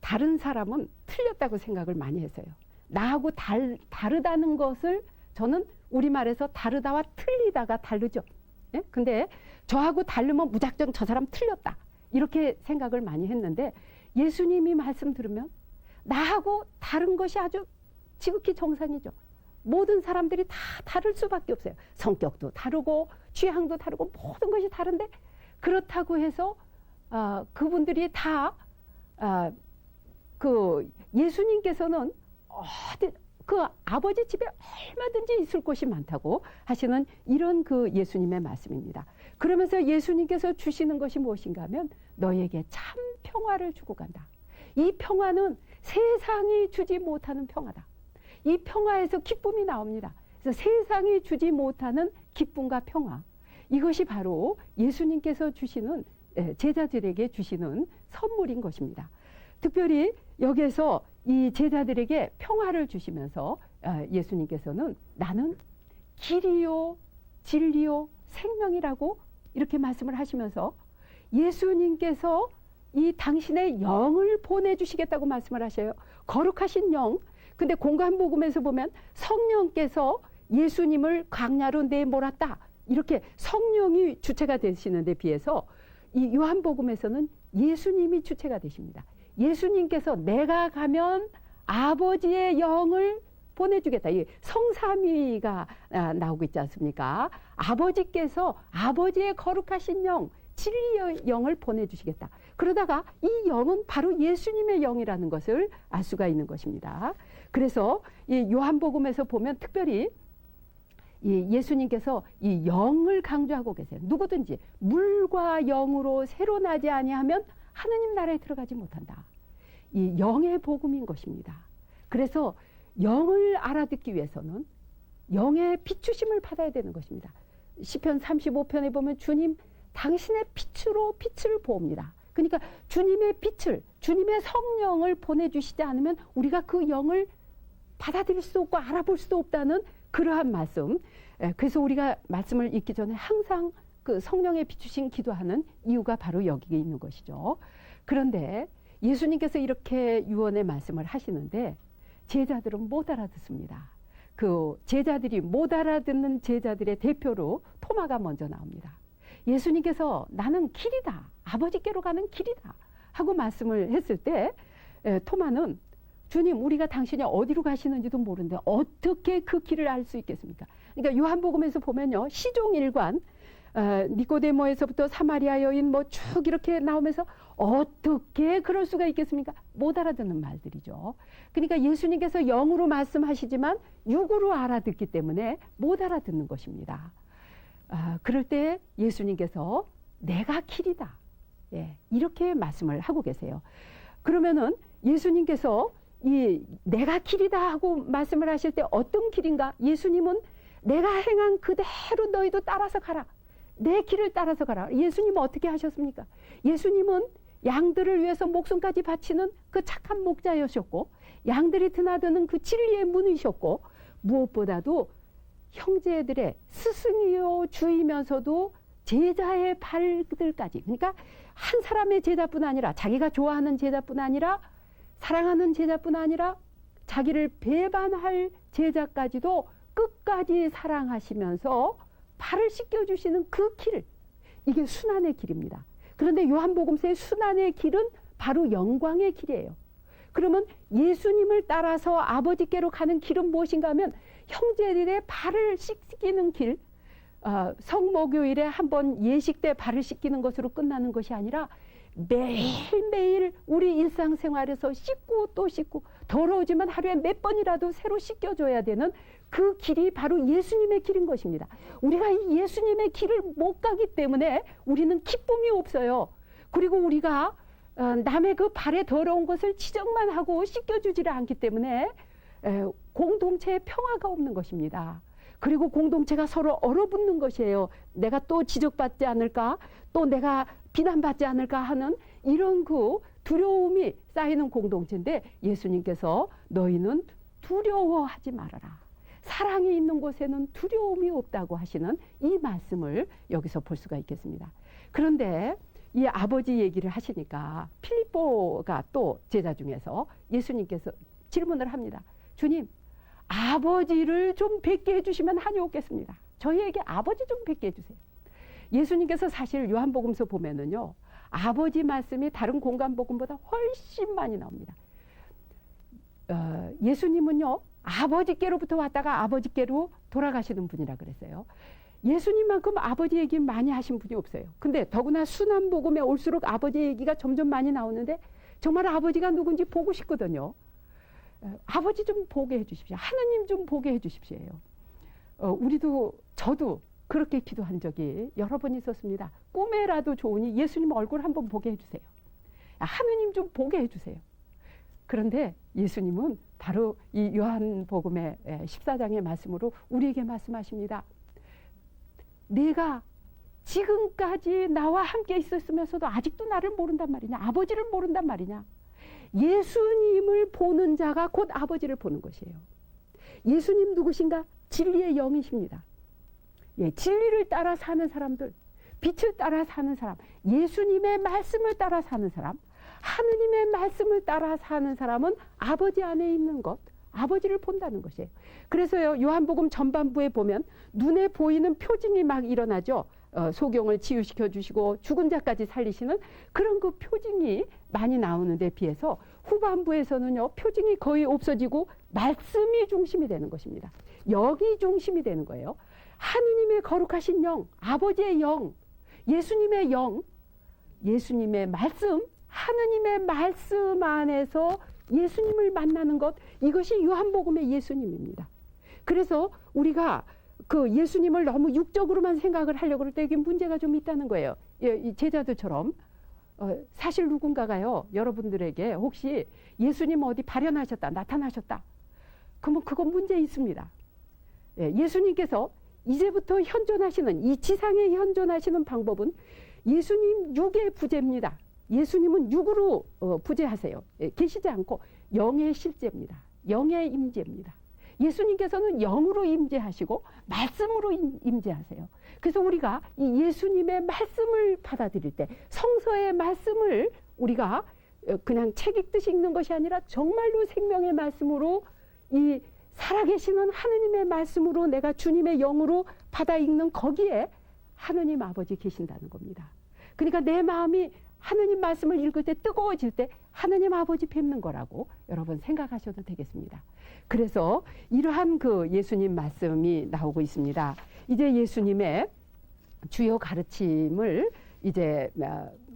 다른 사람은 틀렸다고 생각을 많이 했어요. 나하고 다르다는 것을 저는 우리말에서 다르다와 틀리다가 다르죠. 근데 저하고 다르면 무작정 저 사람 틀렸다. 이렇게 생각을 많이 했는데 예수님이 말씀 들으면 나하고 다른 것이 아주 지극히 정상이죠. 모든 사람들이 다 다를 수밖에 없어요. 성격도 다르고 취향도 다르고 모든 것이 다른데 그렇다고 해서 그분들이 다 예수님께서는 그 아버지 집에 얼마든지 있을 곳이 많다고 하시는 이런 그 예수님의 말씀입니다. 그러면서 예수님께서 주시는 것이 무엇인가 하면 너희에게 참 평화를 주고 간다. 이 평화는 세상이 주지 못하는 평화다. 이 평화에서 기쁨이 나옵니다. 그래서 세상이 주지 못하는 기쁨과 평화. 이것이 바로 예수님께서 주시는 제자들에게 주시는 선물인 것입니다. 특별히 여기에서 이 제자들에게 평화를 주시면서 예수님께서는 나는 길이요 진리요 생명이라고 이렇게 말씀을 하시면서 예수님께서 이 당신의 영을 보내주시겠다고 말씀을 하셔요. 거룩하신 영. 근데 공간복음에서 보면 성령께서 예수님을 광야로 내몰았다. 이렇게 성령이 주체가 되시는 데 비해서 이 요한복음에서는 예수님이 주체가 되십니다. 예수님께서 내가 가면 아버지의 영을 보내주겠다. 이 성삼위가 나오고 있지 않습니까? 아버지께서 아버지의 거룩하신 영, 진리의 영을 보내주시겠다. 그러다가 이 영은 바로 예수님의 영이라는 것을 알 수가 있는 것입니다. 그래서 이 요한복음에서 보면 특별히 이 예수님께서 이 영을 강조하고 계세요. 누구든지 물과 영으로 새로 나지 아니하면 하느님 나라에 들어가지 못한다. 이 영의 복음인 것입니다. 그래서 영을 알아듣기 위해서는 영의 비추심을 받아야 되는 것입니다. 시편 35편에 보면 주님 당신의 빛으로 빛을 보옵니다. 그러니까 주님의 빛을, 주님의 성령을 보내주시지 않으면 우리가 그 영을 받아들일 수 없고 알아볼 수도 없다는 그러한 말씀. 그래서 우리가 말씀을 읽기 전에 항상 그 성령의 비추심 기도하는 이유가 바로 여기에 있는 것이죠. 그런데 예수님께서 이렇게 유언의 말씀을 하시는데 제자들은 못 알아듣습니다. 그 제자들이 못 알아듣는 제자들의 대표로 토마가 먼저 나옵니다. 예수님께서 나는 길이다. 아버지께로 가는 길이다. 하고 말씀을 했을 때 토마는 주님 우리가 당신이 어디로 가시는지도 모르는데 어떻게 그 길을 알 수 있겠습니까? 그러니까 요한복음에서 보면요. 시종일관 니고데모에서부터 사마리아 여인 뭐 쭉 이렇게 나오면서 어떻게 그럴 수가 있겠습니까? 못 알아듣는 말들이죠. 그러니까 예수님께서 영으로 말씀하시지만 육으로 알아듣기 때문에 못 알아듣는 것입니다. 그럴 때 예수님께서 내가 길이다. 예, 이렇게 말씀을 하고 계세요. 그러면은 예수님께서 이 내가 길이다 하고 말씀을 하실 때 어떤 길인가? 예수님은 내가 행한 그대로 너희도 따라서 가라. 내 길을 따라서 가라. 예수님은 어떻게 하셨습니까? 예수님은 양들을 위해서 목숨까지 바치는 그 착한 목자였었고, 양들이 드나드는 그 진리의 문이셨고, 무엇보다도 형제들의 스승이요 주이면서도 제자의 발들까지, 그러니까 한 사람의 제자뿐 아니라 자기가 좋아하는 제자뿐 아니라 사랑하는 제자뿐 아니라 자기를 배반할 제자까지도 끝까지 사랑하시면서 발을 씻겨주시는 그 길, 이게 순환의 길입니다. 그런데 요한복음서의 순환의 길은 바로 영광의 길이에요. 그러면 예수님을 따라서 아버지께로 가는 길은 무엇인가 하면 형제들의 발을 씻기는 길, 성목요일에 한번 예식 때 발을 씻기는 것으로 끝나는 것이 아니라 매일매일 우리 일상생활에서 씻고 또 씻고 더러우지만 하루에 몇 번이라도 새로 씻겨줘야 되는 그 길이 바로 예수님의 길인 것입니다. 우리가 이 예수님의 길을 못 가기 때문에 우리는 기쁨이 없어요. 그리고 우리가 남의 그 발에 더러운 것을 지적만 하고 씻겨주지를 않기 때문에 공동체에 평화가 없는 것입니다. 그리고 공동체가 서로 얼어붙는 것이에요. 내가 또 지적받지 않을까? 또 내가 비난받지 않을까 하는 이런 그 두려움이 쌓이는 공동체인데 예수님께서 너희는 두려워하지 말아라. 사랑이 있는 곳에는 두려움이 없다고 하시는 이 말씀을 여기서 볼 수가 있겠습니다. 그런데 이 아버지 얘기를 하시니까 필리포가 또 제자 중에서 예수님께서 질문을 합니다. 주님, 아버지를 좀 뵙게 해주시면 한이 없겠습니다. 저희에게 아버지 좀 뵙게 해주세요. 예수님께서 사실 요한복음서 보면은요, 아버지 말씀이 다른 공간복음보다 훨씬 많이 나옵니다. 예수님은요, 아버지께로부터 왔다가 아버지께로 돌아가시는 분이라 그랬어요. 예수님만큼 아버지 얘기 많이 하신 분이 없어요. 근데 더구나 순환복음에 올수록 아버지 얘기가 점점 많이 나오는데 정말 아버지가 누군지 보고 싶거든요. 아버지 좀 보게 해주십시오. 하느님 좀 보게 해주십시오. 저도 그렇게 기도한 적이 여러 번 있었습니다. 꿈에라도 좋으니 예수님 얼굴 한번 보게 해주세요. 하느님 좀 보게 해주세요. 그런데 예수님은 바로 이 요한복음의 14장의 말씀으로 우리에게 말씀하십니다. 네가 지금까지 나와 함께 있었으면서도 아직도 나를 모른단 말이냐? 아버지를 모른단 말이냐? 예수님을 보는 자가 곧 아버지를 보는 것이에요. 예수님 누구신가? 진리의 영이십니다. 예, 진리를 따라 사는 사람들, 빛을 따라 사는 사람, 예수님의 말씀을 따라 사는 사람, 하느님의 말씀을 따라 사는 사람은 아버지 안에 있는 것, 아버지를 본다는 것이에요. 그래서요, 요한복음 전반부에 보면 눈에 보이는 표징이 막 일어나죠. 소경을 치유시켜 주시고 죽은 자까지 살리시는 그런 그 표징이 많이 나오는데 비해서 후반부에서는요, 표징이 거의 없어지고 말씀이 중심이 되는 것입니다. 영이 중심이 되는 거예요. 하느님의 거룩하신 영, 아버지의 영, 예수님의 영, 예수님의 말씀, 하느님의 말씀 안에서 예수님을 만나는 것, 이것이 요한복음의 예수님입니다. 그래서 우리가 그 예수님을 너무 육적으로만 생각을 하려고 할 때 이게 문제가 좀 있다는 거예요. 이 제자들처럼 사실 누군가가요, 여러분들에게 혹시 예수님 어디 발현하셨다, 나타나셨다, 그러면 그건 문제 있습니다. 예수님께서 이제부터 현존하시는, 이 지상에 현존하시는 방법은 예수님 육의 부재입니다. 예수님은 육으로 부재하세요. 계시지 않고 영의 실제입니다. 영의 임재입니다. 예수님께서는 영으로 임재하시고 말씀으로 임재하세요. 그래서 우리가 이 예수님의 말씀을 받아들일 때 성서의 말씀을 우리가 그냥 책 읽듯이 읽는 것이 아니라 정말로 생명의 말씀으로 이 살아계시는 하느님의 말씀으로 내가 주님의 영으로 받아 읽는 거기에 하느님 아버지 계신다는 겁니다. 그러니까 내 마음이 하느님 말씀을 읽을 때 뜨거워질 때 하느님 아버지 뵙는 거라고 여러분 생각하셔도 되겠습니다. 그래서 이러한 그 예수님 말씀이 나오고 있습니다. 이제 예수님의 주요 가르침을 이제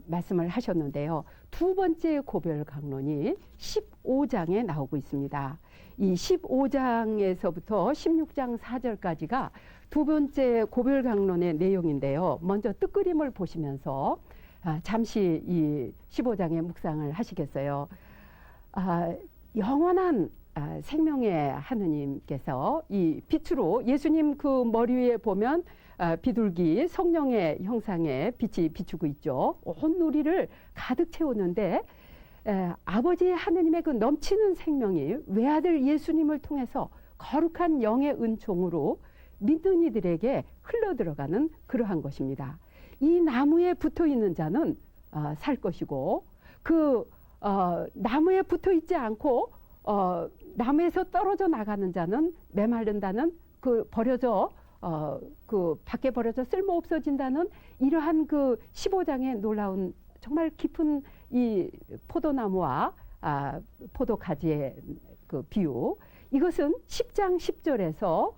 말씀을 하셨는데요. 두 번째 고별 강론이 15장에 나오고 있습니다. 이 15장에서부터 16장 4절까지가 두 번째 고별 강론의 내용인데요. 먼저 뜻그림을 보시면서 잠시 이 15장의 묵상을 하시겠어요. 영원한 생명의 하느님께서 이 빛으로 예수님 그 머리 위에 보면 비둘기 성령의 형상의 빛이 비추고 있죠. 온 누리를 가득 채우는데 아버지 하느님의 그 넘치는 생명이 외아들 예수님을 통해서 거룩한 영의 은총으로 믿는 이들에게 흘러들어가는 그러한 것입니다. 이 나무에 붙어 있는 자는 살 것이고 그 나무에 붙어 있지 않고 나무에서 떨어져 나가는 자는 메말른다는 그 버려져 그 밖에 버려져 쓸모 없어진다는 이러한 그 15장의 놀라운 정말 깊은 이 포도나무와 포도가지의 그 비유, 이것은 10장 10절에서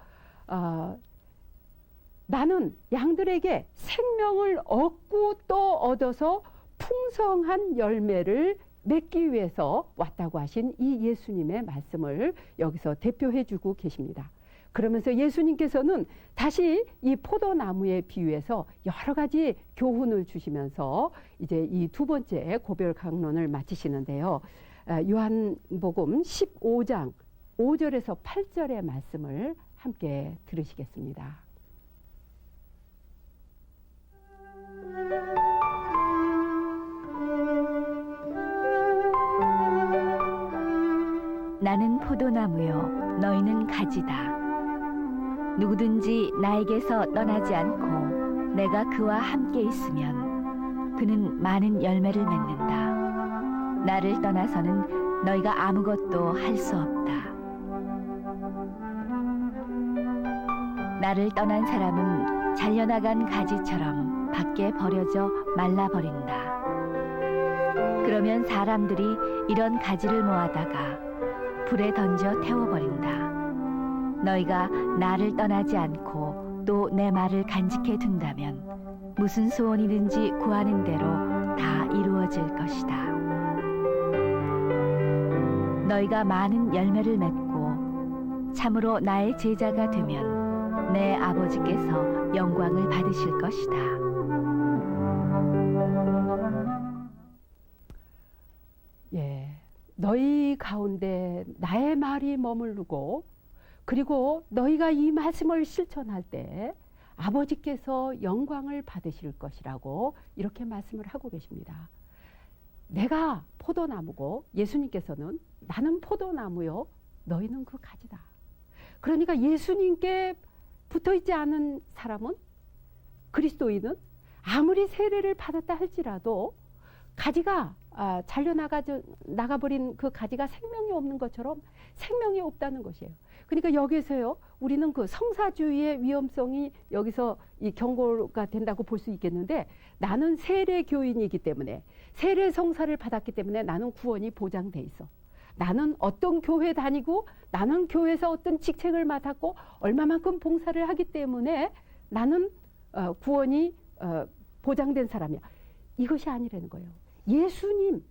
나는 양들에게 생명을 얻고 또 얻어서 풍성한 열매를 맺기 위해서 왔다고 하신 이 예수님의 말씀을 여기서 대표해 주고 계십니다. 그러면서 예수님께서는 다시 이 포도나무에 비유해서 여러 가지 교훈을 주시면서 이제 이 두 번째 고별 강론을 마치시는데요. 요한복음 15장 5절에서 8절의 말씀을 함께 들으시겠습니다. 나는 포도나무요 너희는 가지다. 누구든지 나에게서 떠나지 않고 내가 그와 함께 있으면 그는 많은 열매를 맺는다. 나를 떠나서는 너희가 아무것도 할 수 없다. 나를 떠난 사람은 잘려나간 가지처럼 밖에 버려져 말라버린다. 그러면 사람들이 이런 가지를 모아다가 불에 던져 태워버린다. 너희가 나를 떠나지 않고 또 내 말을 간직해 둔다면 무슨 소원이든지 구하는 대로 다 이루어질 것이다. 너희가 많은 열매를 맺고 참으로 나의 제자가 되면 내 아버지께서 영광을 받으실 것이다. 예, 너희 가운데 나의 말이 머무르고 그리고 너희가 이 말씀을 실천할 때 아버지께서 영광을 받으실 것이라고 이렇게 말씀을 하고 계십니다. 내가 포도나무고 예수님께서는 나는 포도나무요 너희는 그 가지다. 그러니까 예수님께 붙어있지 않은 사람은, 그리스도인은 아무리 세례를 받았다 할지라도 가지가 나가버린 그 가지가 생명이 없는 것처럼 생명이 없다는 것이에요. 그러니까 여기서요, 우리는 그 성사주의의 위험성이 여기서 이 경고가 된다고 볼 수 있겠는데, 나는 세례 교인이기 때문에, 세례 성사를 받았기 때문에 나는 구원이 보장돼 있어. 나는 어떤 교회 다니고 나는 교회에서 어떤 직책을 맡았고 얼마만큼 봉사를 하기 때문에 나는 구원이 보장된 사람이야. 이것이 아니라는 거예요. 예수님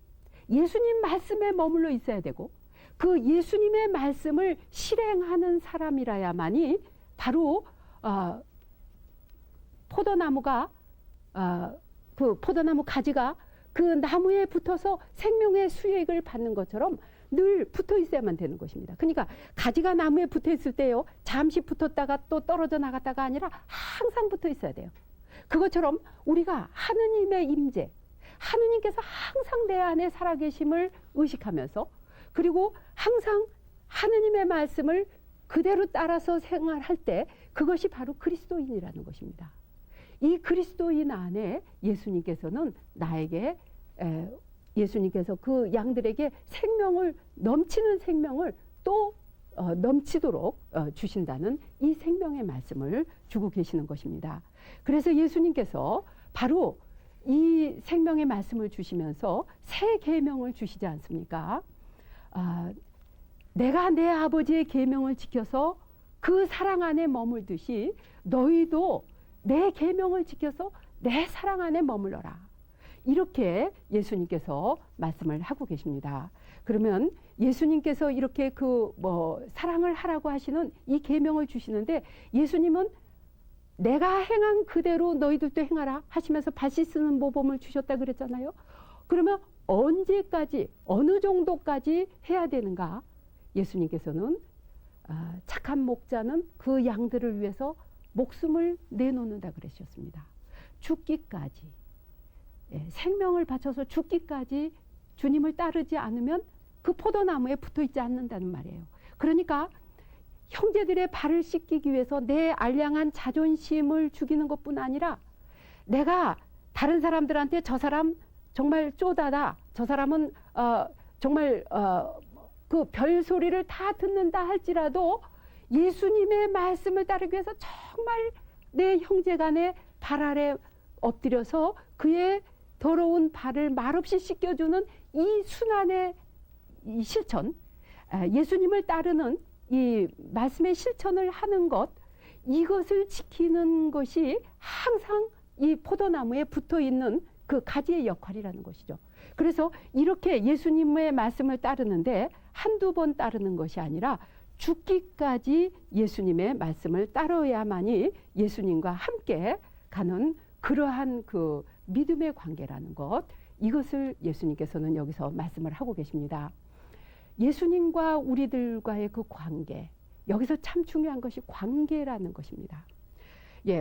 말씀에 머물러 있어야 되고 그 예수님의 말씀을 실행하는 사람이라야만이 바로 포도나무가 그 포도나무 가지가 그 나무에 붙어서 생명의 수익을 받는 것처럼 늘 붙어 있어야만 되는 것입니다. 그러니까 가지가 나무에 붙어 있을 때요, 잠시 붙었다가 또 떨어져 나갔다가 아니라 항상 붙어 있어야 돼요. 그것처럼 우리가 하느님의 임재, 하느님께서 항상 내 안에 살아계심을 의식하면서, 그리고 항상 하느님의 말씀을 그대로 따라서 생활할 때, 그것이 바로 그리스도인이라는 것입니다. 이 그리스도인 안에 예수님께서는 나에게 예수님께서 그 양들에게 생명을, 넘치는 생명을 또 넘치도록 주신다는 이 생명의 말씀을 주고 계시는 것입니다. 그래서 예수님께서 바로 이 생명의 말씀을 주시면서 새 계명을 주시지 않습니까? 내가 내 아버지의 계명을 지켜서 그 사랑 안에 머물듯이 너희도 내 계명을 지켜서 내 사랑 안에 머물러라. 이렇게 예수님께서 말씀을 하고 계십니다. 그러면 예수님께서 이렇게 사랑을 하라고 하시는 이 계명을 주시는데, 예수님은 내가 행한 그대로 너희들도 행하라 하시면서 다시 쓰는 모범을 주셨다 그랬잖아요. 그러면 언제까지, 어느 정도까지 해야 되는가? 예수님께서는 착한 목자는 그 양들을 위해서 목숨을 내놓는다 그러셨습니다. 죽기까지, 생명을 바쳐서 죽기까지 주님을 따르지 않으면 그 포도나무에 붙어 있지 않는다는 말이에요. 그러니까 형제들의 발을 씻기기 위해서 내 알량한 자존심을 죽이는 것뿐 아니라, 내가 다른 사람들한테 저 사람 정말 쪼다다, 저 사람은 정말 그 별소리를 다 듣는다 할지라도 예수님의 말씀을 따르기 위해서 정말 내 형제간의 발 아래 엎드려서 그의 더러운 발을 말없이 씻겨주는 이 순환의 이 실천, 예수님을 따르는 이 말씀의 실천을 하는 것, 이것을 지키는 것이 항상 이 포도나무에 붙어 있는 그 가지의 역할이라는 것이죠. 그래서 이렇게 예수님의 말씀을 따르는데 한두 번 따르는 것이 아니라 죽기까지 예수님의 말씀을 따라야만이 예수님과 함께 가는 그러한 그 믿음의 관계라는 것, 이것을 예수님께서는 여기서 말씀을 하고 계십니다. 예수님과 우리들과의 그 관계, 여기서 참 중요한 것이 관계라는 것입니다.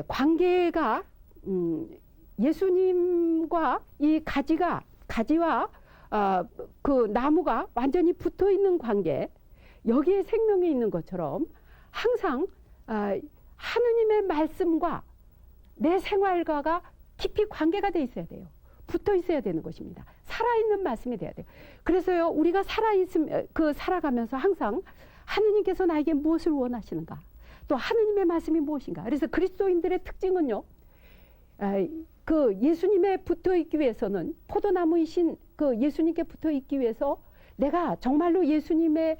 관계가 예수님과 이 가지와 그 나무가 완전히 붙어 있는 관계, 여기에 생명이 있는 것처럼 항상 하느님의 말씀과 내 생활과가 깊이 관계가 돼 있어야 돼요. 붙어 있어야 되는 것입니다. 살아있는 말씀이 돼야 돼요. 그래서요, 우리가 살아가면서 항상 하느님께서 나에게 무엇을 원하시는가, 또 하느님의 말씀이 무엇인가. 그래서 그리스도인들의 특징은요, 그 예수님에 붙어 있기 위해서는, 포도나무이신 그 예수님께 붙어 있기 위해서 내가 정말로 예수님의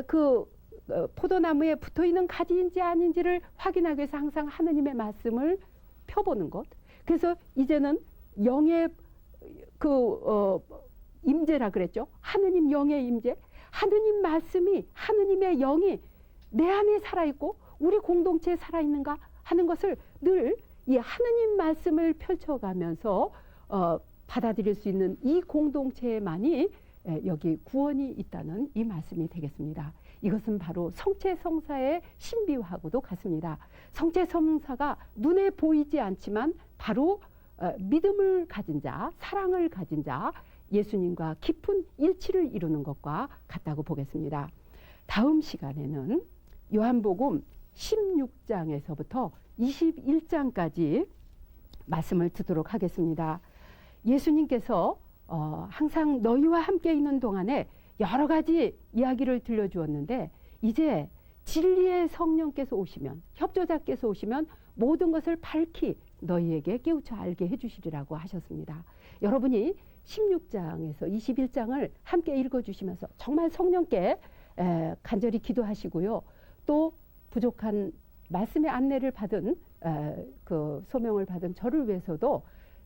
그 포도나무에 붙어 있는 가지인지 아닌지를 확인하기 위해서 항상 하느님의 말씀을 펴보는 것. 그래서 이제는 영의 임재라 그랬죠. 하느님 영의 임재, 하느님 말씀이, 하느님의 영이 내 안에 살아있고 우리 공동체에 살아있는가 하는 것을 늘 이 하느님 말씀을 펼쳐가면서 받아들일 수 있는 이 공동체에만이 여기 구원이 있다는 이 말씀이 되겠습니다. 이것은 바로 성체성사의 신비하고도 같습니다. 성체성사가 눈에 보이지 않지만 바로 믿음을 가진 자, 사랑을 가진 자, 예수님과 깊은 일치를 이루는 것과 같다고 보겠습니다. 다음 시간에는 요한복음 16장에서부터 21장까지 말씀을 듣도록 하겠습니다. 예수님께서 항상 너희와 함께 있는 동안에 여러 가지 이야기를 들려주었는데, 이제 진리의 성령께서 오시면, 협조자께서 오시면 모든 것을 밝히 너희에게 깨우쳐 알게 해주시리라고 하셨습니다. 여러분이 16장에서 21장을 함께 읽어주시면서 정말 성령께 간절히 기도하시고요. 또 부족한 말씀의 안내를 받은 그 소명을 받은 저를 위해서도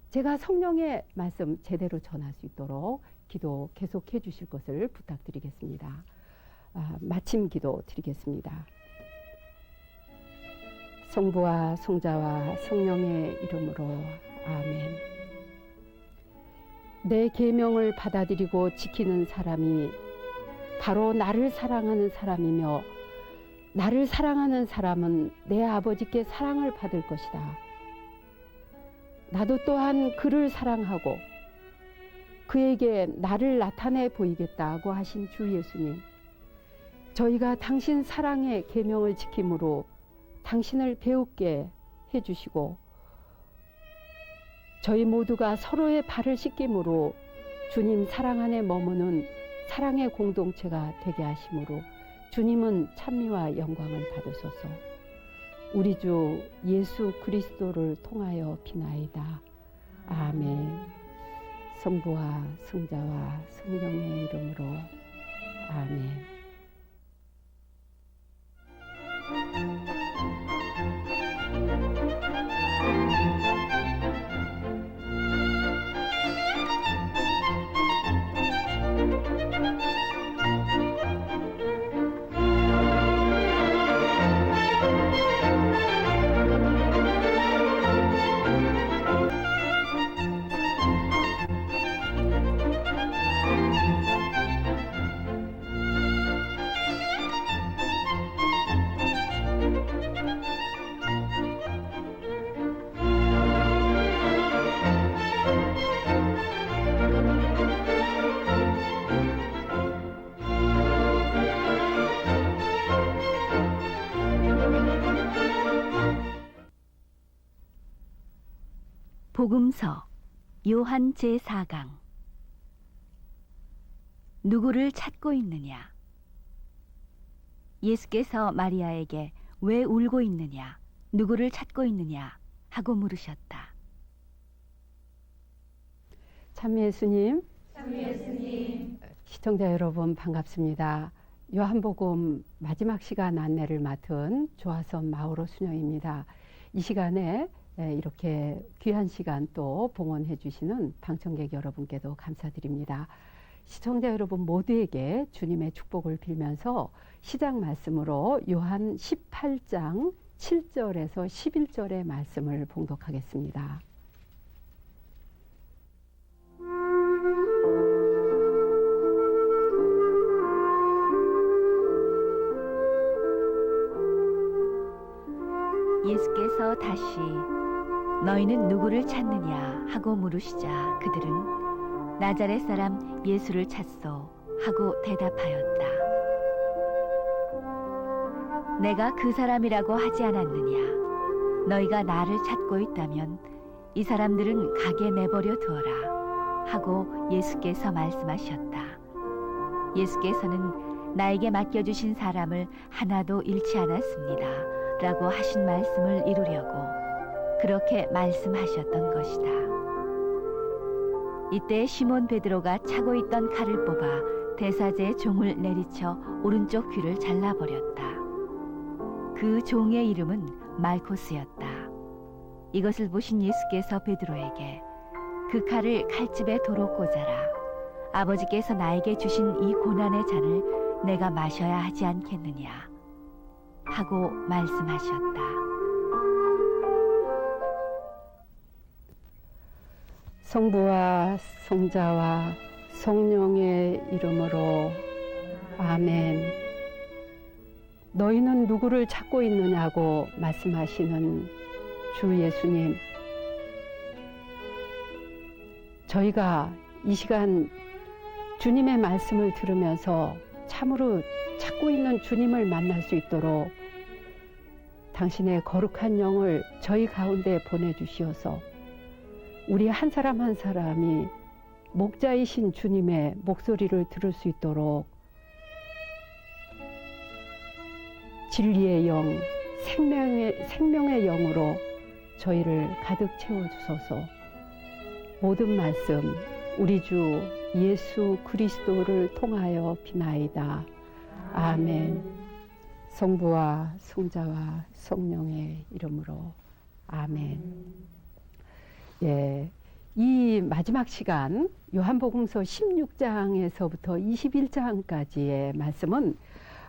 제가 성령의 말씀 제대로 전할 수 있도록 기도 계속해 주실 것을 부탁드리겠습니다. 마침 기도 드리겠습니다. 성부와 성자와 성령의 이름으로 아멘. 내 계명을 받아들이고 지키는 사람이 바로 나를 사랑하는 사람이며, 나를 사랑하는 사람은 내 아버지께 사랑을 받을 것이다. 나도 또한 그를 사랑하고 그에게 나를 나타내 보이겠다고 하신 주 예수님, 저희가 당신 사랑의 계명을 지킴으로 당신을 배우게 해주시고, 저희 모두가 서로의 발을 씻김으로 주님 사랑 안에 머무는 사랑의 공동체가 되게 하심으로 주님은 찬미와 영광을 받으소서. 우리 주 예수 그리스도를 통하여 비나이다. 아멘. 성부와 성자와 성령의 이름으로 아멘. 복음서 요한 제4강. 누구를 찾고 있느냐? 예수께서 마리아에게 왜 울고 있느냐, 누구를 찾고 있느냐 하고 물으셨다. 참 예수님, 시청자 여러분 반갑습니다. 요한복음 마지막 시간 안내를 맡은 조화선 마오로 수녀입니다. 이 시간에 이렇게 귀한 시간 또 봉헌해 주시는 방청객 여러분께도 감사드립니다. 시청자 여러분 모두에게 주님의 축복을 빌면서 시작 말씀으로 요한 18장 7절에서 11절의 말씀을 봉독하겠습니다. 예수께서 다시 너희는 누구를 찾느냐 하고 물으시자 그들은 나자렛 사람 예수를 찾소 하고 대답하였다. 내가 그 사람이라고 하지 않았느냐? 너희가 나를 찾고 있다면 이 사람들은 가게 내버려 두어라 하고 예수께서 말씀하셨다. 예수께서는 나에게 맡겨주신 사람을 하나도 잃지 않았습니다 라고 하신 말씀을 이루려고 그렇게 말씀하셨던 것이다. 이때 시몬 베드로가 차고 있던 칼을 뽑아 대사제의 종을 내리쳐 오른쪽 귀를 잘라버렸다. 그 종의 이름은 말코스였다. 이것을 보신 예수께서 베드로에게 그 칼을 칼집에 도로 꽂아라. 아버지께서 나에게 주신 이 고난의 잔을 내가 마셔야 하지 않겠느냐 하고 말씀하셨다. 성부와 성자와 성령의 이름으로 아멘. 너희는 누구를 찾고 있느냐고 말씀하시는 주 예수님, 저희가 이 시간 주님의 말씀을 들으면서 참으로 찾고 있는 주님을 만날 수 있도록 당신의 거룩한 영을 저희 가운데 보내주시어서 우리 한 사람 한 사람이 목자이신 주님의 목소리를 들을 수 있도록 진리의 영, 생명의 영으로 저희를 가득 채워주소서. 모든 말씀 우리 주 예수 그리스도를 통하여 비나이다. 아멘. 성부와 성자와 성령의 이름으로 아멘. 예, 이 마지막 시간 요한복음서 16장에서부터 21장까지의 말씀은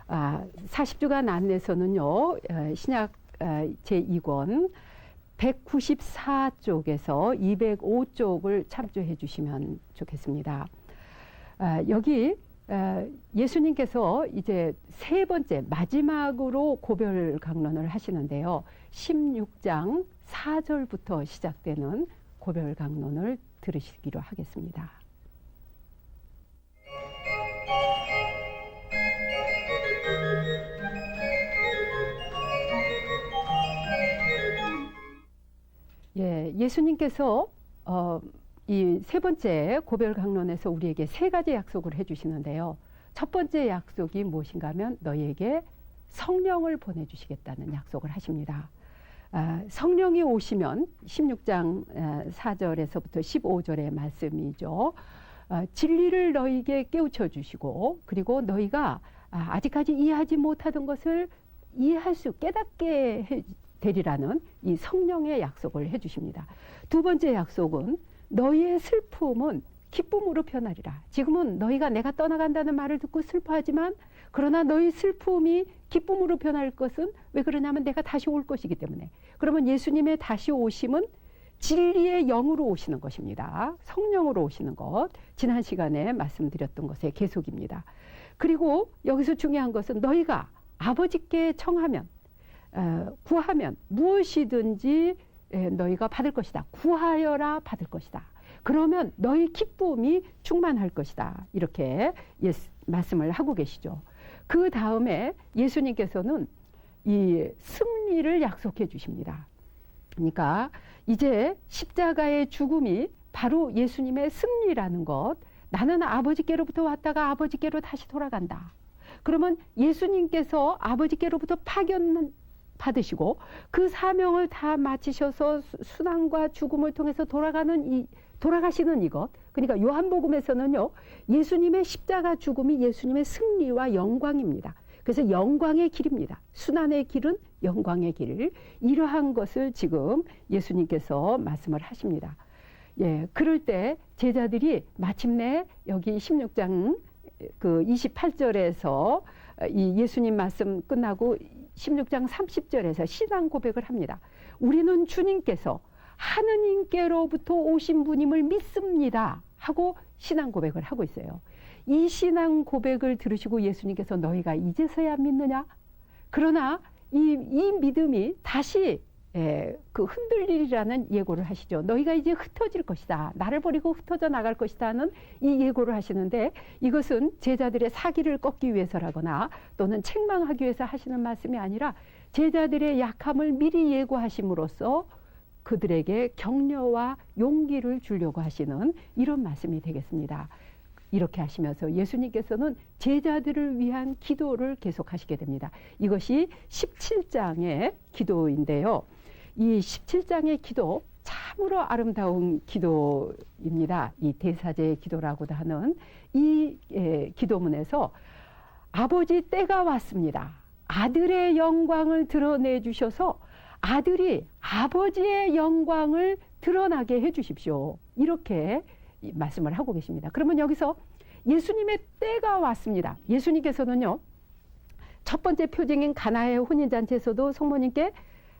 40주간 안내서는요, 신약 제2권 194쪽에서 205쪽을 참조해 주시면 좋겠습니다. 여기 예수님께서 이제 세 번째 마지막으로 고별 강론을 하시는데요. 16장 4절부터 시작되는 고별 강론을 들으시기로 하겠습니다. 예, 예수님께서 이 세 번째 고별 강론에서 우리에게 세 가지 약속을 해주시는데요. 첫 번째 약속이 무엇인가 하면 너희에게 성령을 보내주시겠다는 약속을 하십니다. 성령이 오시면 16장 4절에서부터 15절의 말씀이죠. 진리를 너희에게 깨우쳐 주시고 그리고 너희가 아직까지 이해하지 못하던 것을 이해할 수 깨닫게 되리라는 이 성령의 약속을 해주십니다. 두 번째 약속은 너희의 슬픔은 기쁨으로 변하리라. 지금은 너희가 내가 떠나간다는 말을 듣고 슬퍼하지만 그러나 너희 슬픔이 기쁨으로 변할 것은 왜 그러냐면 내가 다시 올 것이기 때문에. 그러면 예수님의 다시 오심은 진리의 영으로 오시는 것입니다. 성령으로 오시는 것. 지난 시간에 말씀드렸던 것의 계속입니다. 그리고 여기서 중요한 것은 너희가 아버지께 청하면 구하면 무엇이든지 너희가 받을 것이다. 구하여라 받을 것이다. 그러면 너희 기쁨이 충만할 것이다. 이렇게 말씀을 하고 계시죠. 그 다음에 예수님께서는 이 승리를 약속해 주십니다. 그러니까 이제 십자가의 죽음이 바로 예수님의 승리라는 것. 나는 아버지께로부터 왔다가 아버지께로 다시 돌아간다. 그러면 예수님께서 아버지께로부터 파견 받으시고 그 사명을 다 마치셔서 순환과 죽음을 통해서 돌아가시는 이것. 그러니까 요한복음에서는요, 예수님의 십자가 죽음이 예수님의 승리와 영광입니다. 그래서 영광의 길입니다. 순환의 길은 영광의 길. 이러한 것을 지금 예수님께서 말씀을 하십니다. 예, 그럴 때 제자들이 마침내 여기 16장 그 28절에서 이 예수님 말씀 끝나고 16장 30절에서 신앙 고백을 합니다. 우리는 주님께서 하느님께로부터 오신 분임을 믿습니다 하고 신앙 고백을 하고 있어요. 이 신앙 고백을 들으시고 예수님께서 너희가 이제서야 믿느냐? 그러나 이 믿음이 다시 그 흔들리리라는 예고를 하시죠. 너희가 이제 흩어질 것이다. 나를 버리고 흩어져 나갈 것이다는 이 예고를 하시는데 이것은 제자들의 사기를 꺾기 위해서라거나 또는 책망하기 위해서 하시는 말씀이 아니라 제자들의 약함을 미리 예고하심으로써 그들에게 격려와 용기를 주려고 하시는 이런 말씀이 되겠습니다. 이렇게 하시면서 예수님께서는 제자들을 위한 기도를 계속하시게 됩니다. 이것이 17장의 기도인데요. 이 17장의 기도 참으로 아름다운 기도입니다. 이 대사제의 기도라고도 하는 이 기도문에서 아버지 때가 왔습니다. 아들의 영광을 드러내 주셔서 아들이 아버지의 영광을 드러나게 해 주십시오. 이렇게 말씀을 하고 계십니다. 그러면 여기서 예수님의 때가 왔습니다. 예수님께서는요, 첫 번째 표징인 가나의 혼인잔치에서도 성모님께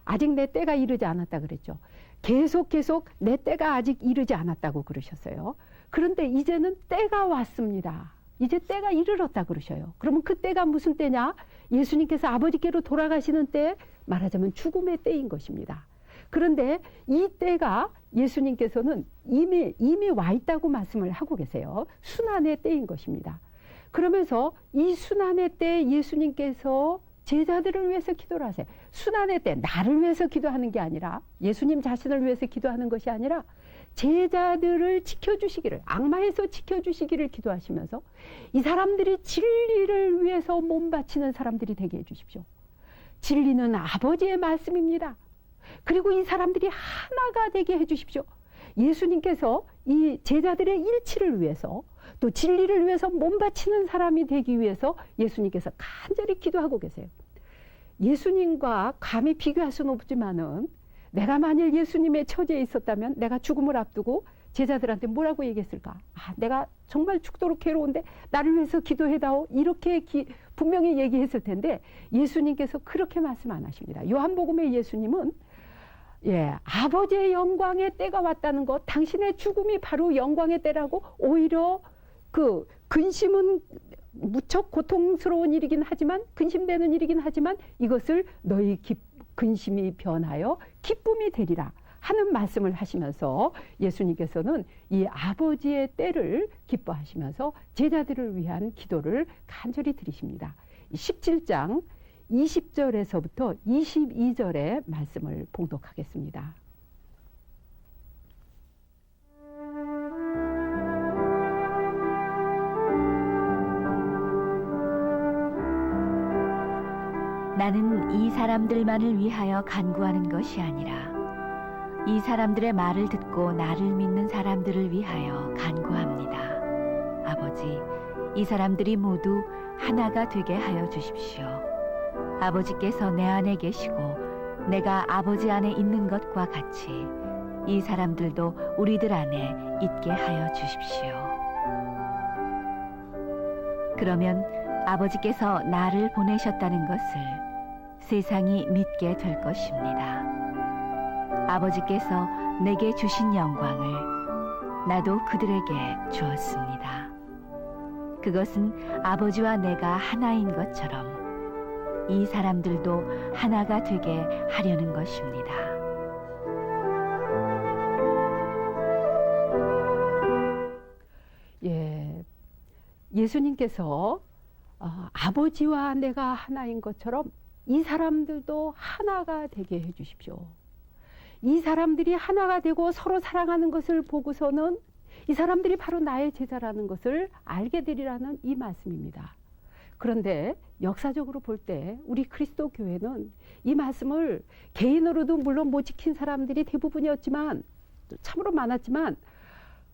아직 내 때가 이르지 않았다 그랬죠. 계속 내 때가 아직 이르지 않았다고 그러셨어요. 그런데 이제는 때가 왔습니다. 이제 때가 이르렀다 그러셔요. 그러면 그 때가 무슨 때냐? 예수님께서 아버지께로 돌아가시는 때, 말하자면 죽음의 때인 것입니다. 그런데 이 때가 예수님께서는 이미 와 있다고 말씀을 하고 계세요. 순환의 때인 것입니다. 그러면서 이 순환의 때 예수님께서 제자들을 위해서 기도를 하세요. 순환의 때 나를 위해서 기도하는 게 아니라, 예수님 자신을 위해서 기도하는 것이 아니라 제자들을 지켜주시기를, 악마에서 지켜주시기를 기도하시면서 이 사람들이 진리를 위해서 몸 바치는 사람들이 되게 해주십시오. 진리는 아버지의 말씀입니다. 그리고 이 사람들이 하나가 되게 해주십시오. 예수님께서 이 제자들의 일치를 위해서, 또 진리를 위해서 몸 바치는 사람이 되기 위해서 예수님께서 간절히 기도하고 계세요. 예수님과 감히 비교할 수는 없지만은, 내가 만일 예수님의 처지에 있었다면 내가 죽음을 앞두고 제자들한테 뭐라고 얘기했을까? 내가 정말 죽도록 괴로운데 나를 위해서 기도해다오. 이렇게 분명히 얘기했을 텐데 예수님께서 그렇게 말씀 안 하십니다. 요한복음의 예수님은 아버지의 영광의 때가 왔다는 것, 당신의 죽음이 바로 영광의 때라고, 오히려 그 근심은 무척 고통스러운 일이긴 하지만, 근심되는 일이긴 하지만 이것을 너희 근심이 변하여 기쁨이 되리라 하는 말씀을 하시면서 예수님께서는 이 아버지의 때를 기뻐하시면서 제자들을 위한 기도를 간절히 드리십니다. 17장 20절에서부터 22절의 말씀을 봉독하겠습니다. 나는 이 사람들만을 위하여 간구하는 것이 아니라 이 사람들의 말을 듣고 나를 믿는 사람들을 위하여 간구합니다. 아버지, 이 사람들이 모두 하나가 되게 하여 주십시오. 아버지께서 내 안에 계시고 내가 아버지 안에 있는 것과 같이 이 사람들도 우리들 안에 있게 하여 주십시오. 그러면 아버지께서 나를 보내셨다는 것을 세상이 믿게 될 것입니다. 아버지께서 내게 주신 영광을 나도 그들에게 주었습니다. 그것은 아버지와 내가 하나인 것처럼 이 사람들도 하나가 되게 하려는 것입니다. 예수님께서 아버지와 내가 하나인 것처럼 이 사람들도 하나가 되게 해주십시오. 이 사람들이 하나가 되고 서로 사랑하는 것을 보고서는 이 사람들이 바로 나의 제자라는 것을 알게 되리라는 이 말씀입니다. 그런데 역사적으로 볼 때 우리 그리스도 교회는 이 말씀을 개인으로도 물론 못 지킨 사람들이 대부분이었지만 참으로 많았지만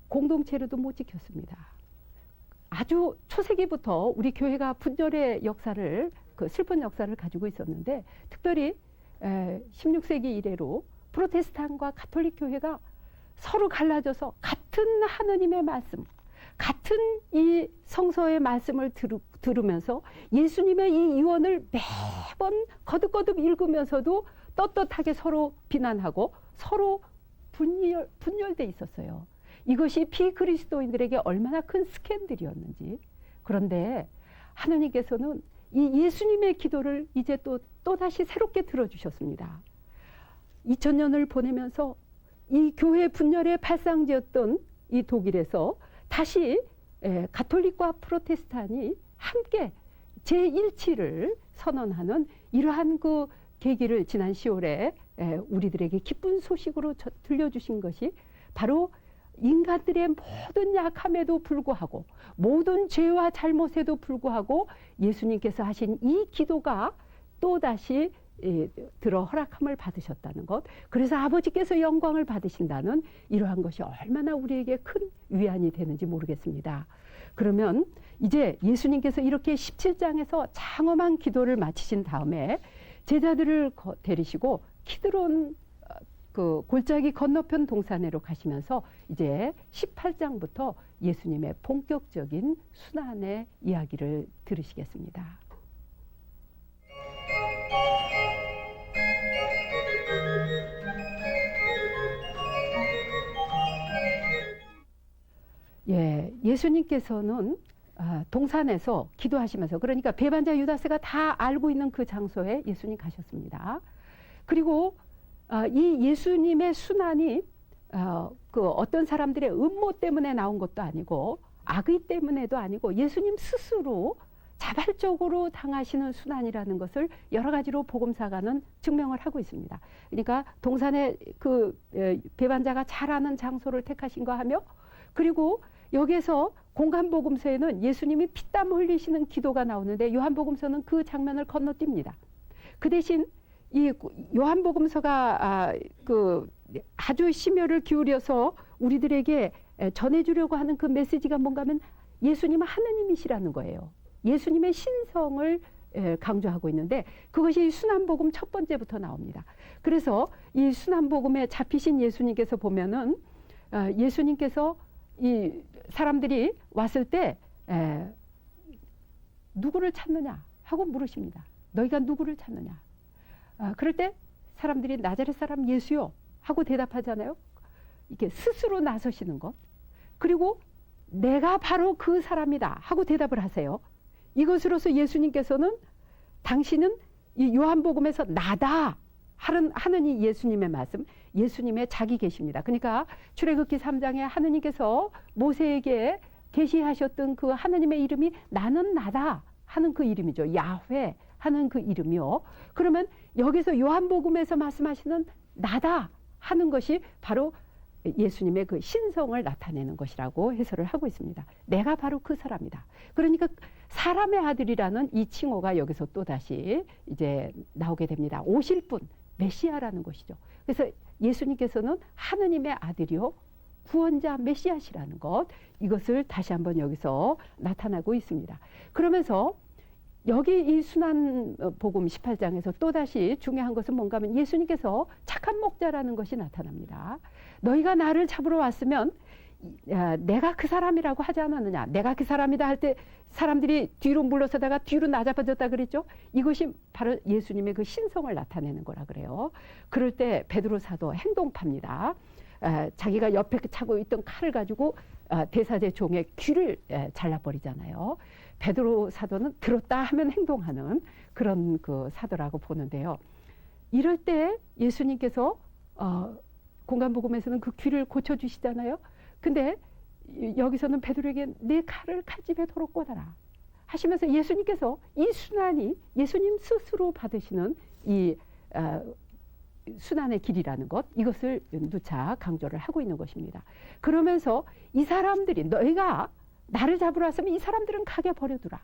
공동체로도 못 지켰습니다. 아주 초세기부터 우리 교회가 분열의 역사를 그 슬픈 역사를 가지고 있었는데 특별히 16세기 이래로 프로테스탄과 가톨릭 교회가 서로 갈라져서 같은 하느님의 말씀, 같은 이 성서의 말씀을 들으면서 예수님의 이 유언을 매번 거듭거듭 읽으면서도 떳떳하게 서로 비난하고 서로 분열돼 있었어요. 이것이 비그리스도인들에게 얼마나 큰 스캔들이었는지. 그런데 하나님께서는 이 예수님의 기도를 이제 또다시 새롭게 들어주셨습니다. 2000년을 보내면서 이 교회 분열의 발상지였던 이 독일에서 다시 가톨릭과 프로테스탄이 함께 제1치를 선언하는 이러한 그 계기를 지난 10월에 우리들에게 기쁜 소식으로 들려주신 것이 바로 인간들의 모든 약함에도 불구하고 모든 죄와 잘못에도 불구하고 예수님께서 하신 이 기도가 또다시 들어 허락함을 받으셨다는 것, 그래서 아버지께서 영광을 받으신다는 이러한 것이 얼마나 우리에게 큰 위안이 되는지 모르겠습니다. 그러면 이제 예수님께서 이렇게 17장에서 장엄한 기도를 마치신 다음에 제자들을 데리시고 키드론 그 골짜기 건너편 동산으로 가시면서 이제 18장부터 예수님의 본격적인 순환의 이야기를 들으시겠습니다. 예수님께서는 동산에서 기도하시면서, 그러니까 배반자 유다스가 다 알고 있는 그 장소에 예수님 가셨습니다. 그리고 이 예수님의 순환이 그 어떤 사람들의 음모 때문에 나온 것도 아니고 악의 때문에도 아니고 예수님 스스로 자발적으로 당하시는 순환이라는 것을 여러 가지로 복음사가는 증명을 하고 있습니다. 그러니까 동산에 그 배반자가 잘 아는 장소를 택하신 거 하며, 그리고 여기에서 공간복음서에는 예수님이 피땀 흘리시는 기도가 나오는데 요한복음서는 그 장면을 건너뜁니다. 그 대신 이 요한복음서가 그 아주 심혈을 기울여서 우리들에게 전해주려고 하는 그 메시지가 뭔가 하면 예수님은 하느님이시라는 거예요. 예수님의 신성을 강조하고 있는데 그것이 순환복음 첫 번째부터 나옵니다. 그래서 이 순환복음에 잡히신 예수님께서 보면은 예수님께서 이 사람들이 왔을 때 누구를 찾느냐 하고 물으십니다. 너희가 누구를 찾느냐? 그럴 때 사람들이 나자렛 사람 예수요 하고 대답하잖아요. 이렇게 스스로 나서시는 것. 그리고 내가 바로 그 사람이다 하고 대답을 하세요. 이것으로서 예수님께서는 당신은 이 요한복음에서 나다 하는 이 예수님의 말씀, 예수님의 자기 계십니다. 그러니까 출애굽기 3장에 하느님께서 모세에게 계시하셨던 그 하느님의 이름이 나는 나다 하는 그 이름이죠. 야훼 하는 그 이름이요. 그러면 여기서 요한복음에서 말씀하시는 나다 하는 것이 바로 예수님의 그 신성을 나타내는 것이라고 해설을 하고 있습니다. 내가 바로 그 사람이다. 그러니까 사람의 아들이라는 이 칭호가 여기서 또다시 이제 나오게 됩니다. 오실 분, 메시아라는 것이죠. 그래서 예수님께서는 하느님의 아들이요 구원자 메시아시라는 것, 이것을 다시 한번 여기서 나타나고 있습니다. 그러면서 여기 이 순환복음 18장에서 또다시 중요한 것은 뭔가 하면 예수님께서 착한 목자라는 것이 나타납니다. 너희가 나를 잡으러 왔으면 내가 그 사람이라고 하지 않았느냐. 내가 그 사람이다 할 때 사람들이 뒤로 물러서다가 뒤로 나잡아졌다 그랬죠. 이것이 바로 예수님의 그 신성을 나타내는 거라 그래요. 그럴 때 베드로 사도 행동파입니다. 자기가 옆에 차고 있던 칼을 가지고 대사제 종의 귀를 잘라버리잖아요. 베드로 사도는 들었다 하면 행동하는 그런 그 사도라고 보는데요. 이럴 때 예수님께서 공간복음에서는 그 귀를 고쳐주시잖아요. 근데 여기서는 베드로에게 내 칼을 칼집에 도로 꽂아라 하시면서 예수님께서 이 순환이 예수님 스스로 받으시는 이 순환의 길이라는 것, 이것을 누차 강조를 하고 있는 것입니다. 그러면서 이 사람들이, 너희가 나를 잡으러 왔으면 이 사람들은 가게 버려두라.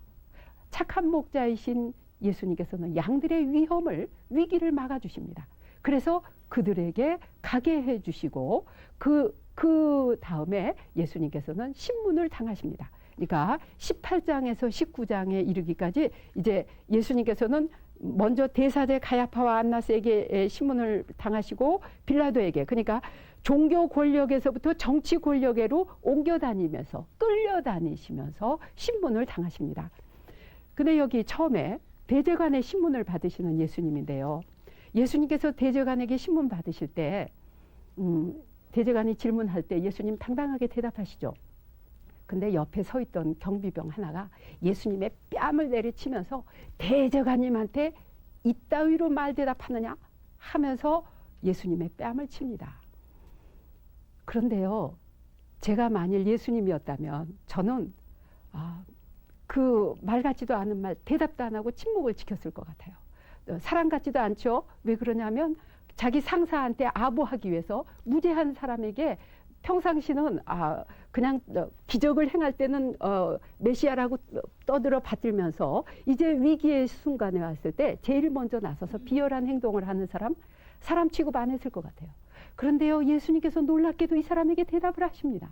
착한 목자이신 예수님께서는 양들의 위기를 막아주십니다. 그래서 그들에게 가게 해주시고 그 다음에 예수님께서는 신문을 당하십니다. 그러니까 18장에서 19장에 이르기까지 이제 예수님께서는 먼저 대사제 가야파와 안나스에게 신문을 당하시고 빌라도에게, 그러니까 종교 권력에서부터 정치 권력으로 옮겨다니면서 끌려다니시면서 신문을 당하십니다. 근데 여기 처음에 대제관의 신문을 받으시는 예수님인데요. 예수님께서 대제관에게 신문 받으실 때 대제관이 질문할 때 예수님 당당하게 대답하시죠. 근데 옆에 서 있던 경비병 하나가 예수님의 뺨을 내리치면서 대제관님한테 이따위로 말 대답하느냐 하면서 예수님의 뺨을 칩니다. 그런데요, 제가 만일 예수님이었다면 저는 그 말 같지도 않은 말, 대답도 안 하고 침묵을 지켰을 것 같아요. 사람 같지도 않죠. 왜 그러냐면 자기 상사한테 아부하기 위해서 무죄한 사람에게 평상시는 그냥 기적을 행할 때는 메시아라고 떠들어 받들면서 이제 위기의 순간에 왔을 때 제일 먼저 나서서 비열한 행동을 하는 사람 취급 안 했을 것 같아요. 그런데요, 예수님께서 놀랍게도 이 사람에게 대답을 하십니다.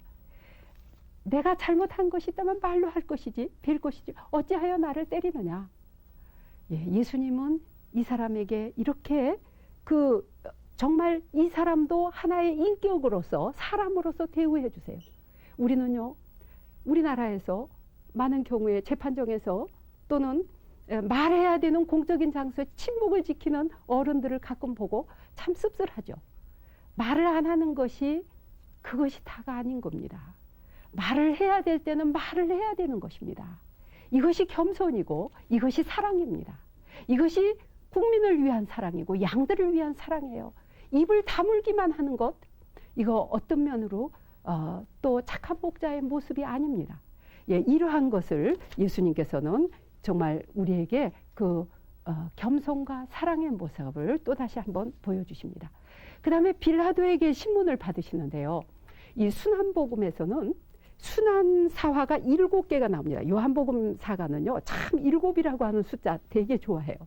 내가 잘못한 것이 있다면 말로 할 것이지, 될 것이지, 어찌하여 나를 때리느냐. 예수님은 이 사람에게 이렇게 정말 이 사람도 하나의 인격으로서, 사람으로서 대우해 주세요. 우리는요, 우리나라에서 많은 경우에 재판정에서 또는 말해야 되는 공적인 장소에 침묵을 지키는 어른들을 가끔 보고 참 씁쓸하죠. 말을 안 하는 것이 그것이 다가 아닌 겁니다. 말을 해야 될 때는 말을 해야 되는 것입니다. 이것이 겸손이고 이것이 사랑입니다. 이것이 국민을 위한 사랑이고 양들을 위한 사랑이에요. 입을 다물기만 하는 것, 이거 어떤 면으로 또 착한 목자의 모습이 아닙니다. 이러한 것을 예수님께서는 정말 우리에게 겸손과 사랑의 모습을 또다시 한번 보여주십니다. 그 다음에 빌라도에게 신문을 받으시는데요. 이 순환복음에서는 순환사화가 7개가 나옵니다. 요한복음사가는요, 참 7이라고 하는 숫자 되게 좋아해요.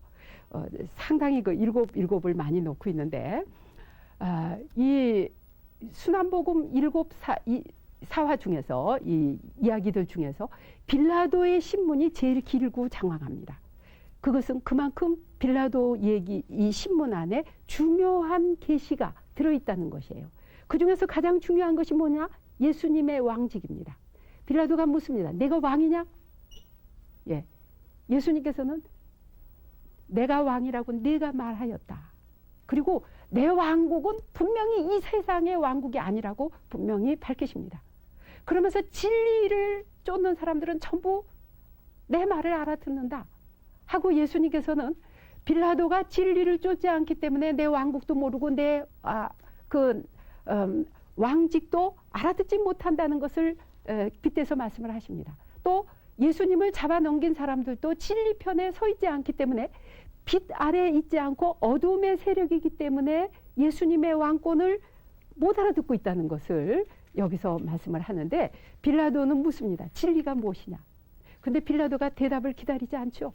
상당히 그 일곱을 많이 놓고 있는데, 이 순환복음 7사화 중에서, 이 이야기들 중에서 빌라도의 신문이 제일 길고 장황합니다. 그것은 그만큼 빌라도 이 신문 안에 중요한 계시가 들어있다는 것이에요. 그 중에서 가장 중요한 것이 뭐냐? 예수님의 왕직입니다. 빌라도가 묻습니다. 내가 왕이냐? 예수님께서는 내가 왕이라고 네가 말하였다. 그리고 내 왕국은 분명히 이 세상의 왕국이 아니라고 분명히 밝히십니다. 그러면서 진리를 쫓는 사람들은 전부 내 말을 알아듣는다 하고 예수님께서는 빌라도가 진리를 쫓지 않기 때문에 내 왕국도 모르고 내 왕직도 알아듣지 못한다는 것을 빗대서 말씀을 하십니다. 또 예수님을 잡아넘긴 사람들도 진리 편에 서 있지 않기 때문에, 빛 아래에 있지 않고 어둠의 세력이기 때문에 예수님의 왕권을 못 알아듣고 있다는 것을 여기서 말씀을 하는데, 빌라도는 묻습니다. 진리가 무엇이냐? 근데 빌라도가 대답을 기다리지 않죠.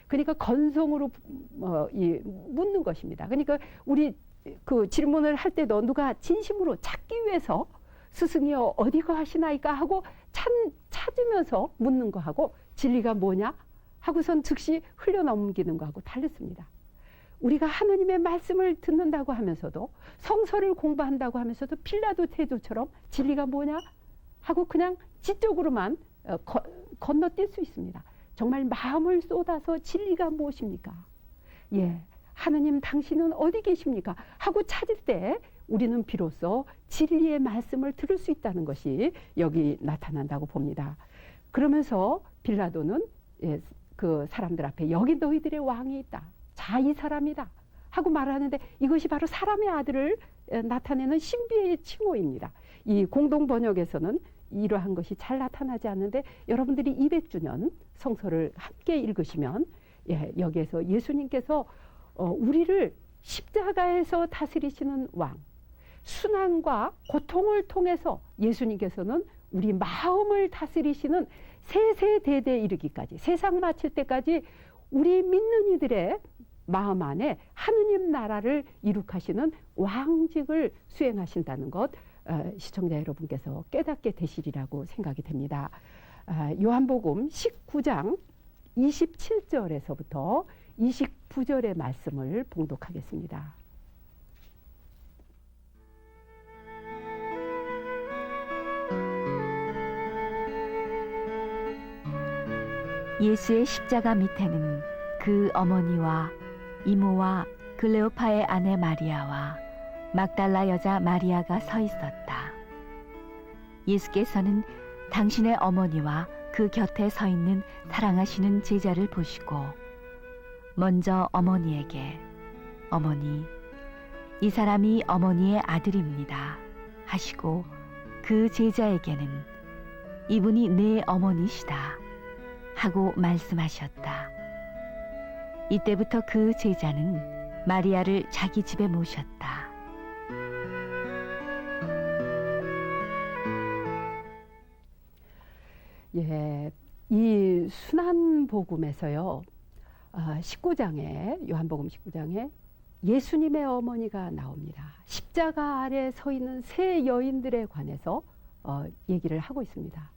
그러니까 건성으로 묻는 것입니다. 그러니까 우리 그 질문을 할 때도 누가 진심으로 찾기 위해서 스승이여 어디가 하시나이까 하고 찾으면서 묻는 거하고 진리가 뭐냐 하고선 즉시 흘려넘기는 거하고 다르습니다. 우리가 하느님의 말씀을 듣는다고 하면서도, 성서를 공부한다고 하면서도 빌라도 태도처럼 진리가 뭐냐 하고 그냥 지적으로만 건너뛸 수 있습니다. 정말 마음을 쏟아서 진리가 무엇입니까? 하느님 당신은 어디 계십니까? 하고 찾을 때 우리는 비로소 진리의 말씀을 들을 수 있다는 것이 여기 나타난다고 봅니다. 그러면서 빌라도는 그 사람들 앞에 여기 너희들의 왕이 있다. 자, 이 사람이다. 하고 말하는데, 이것이 바로 사람의 아들을 나타내는 신비의 칭호입니다. 이 공동 번역에서는 이러한 것이 잘 나타나지 않는데, 여러분들이 200주년 성서를 함께 읽으시면 여기에서 예수님께서 우리를 십자가에서 다스리시는 왕, 순환과 고통을 통해서 예수님께서는 우리 마음을 다스리시는 세세대대 이르기까지, 세상 마칠 때까지 우리 믿는 이들의 마음 안에 하느님 나라를 이룩하시는 왕직을 수행하신다는 것, 시청자 여러분께서 깨닫게 되시리라고 생각이 됩니다. 요한복음 19장 27절에서부터 29절의 말씀을 봉독하겠습니다. 예수의 십자가 밑에는 그 어머니와 이모와 글레오파의 아내 마리아와 막달라 여자 마리아가 서 있었다. 예수께서는 당신의 어머니와 그 곁에 서 있는 사랑하시는 제자를 보시고 먼저 어머니에게 어머니, 이 사람이 어머니의 아들입니다 하시고 그 제자에게는 이분이 내 어머니시다 하고 말씀하셨다. 이때부터 그 제자는 마리아를 자기 집에 모셨다. 예, 이 순환복음에서요, 19장에, 요한복음 19장에 예수님의 어머니가 나옵니다. 십자가 아래 서 있는 세 여인들에 관해서 얘기를 하고 있습니다.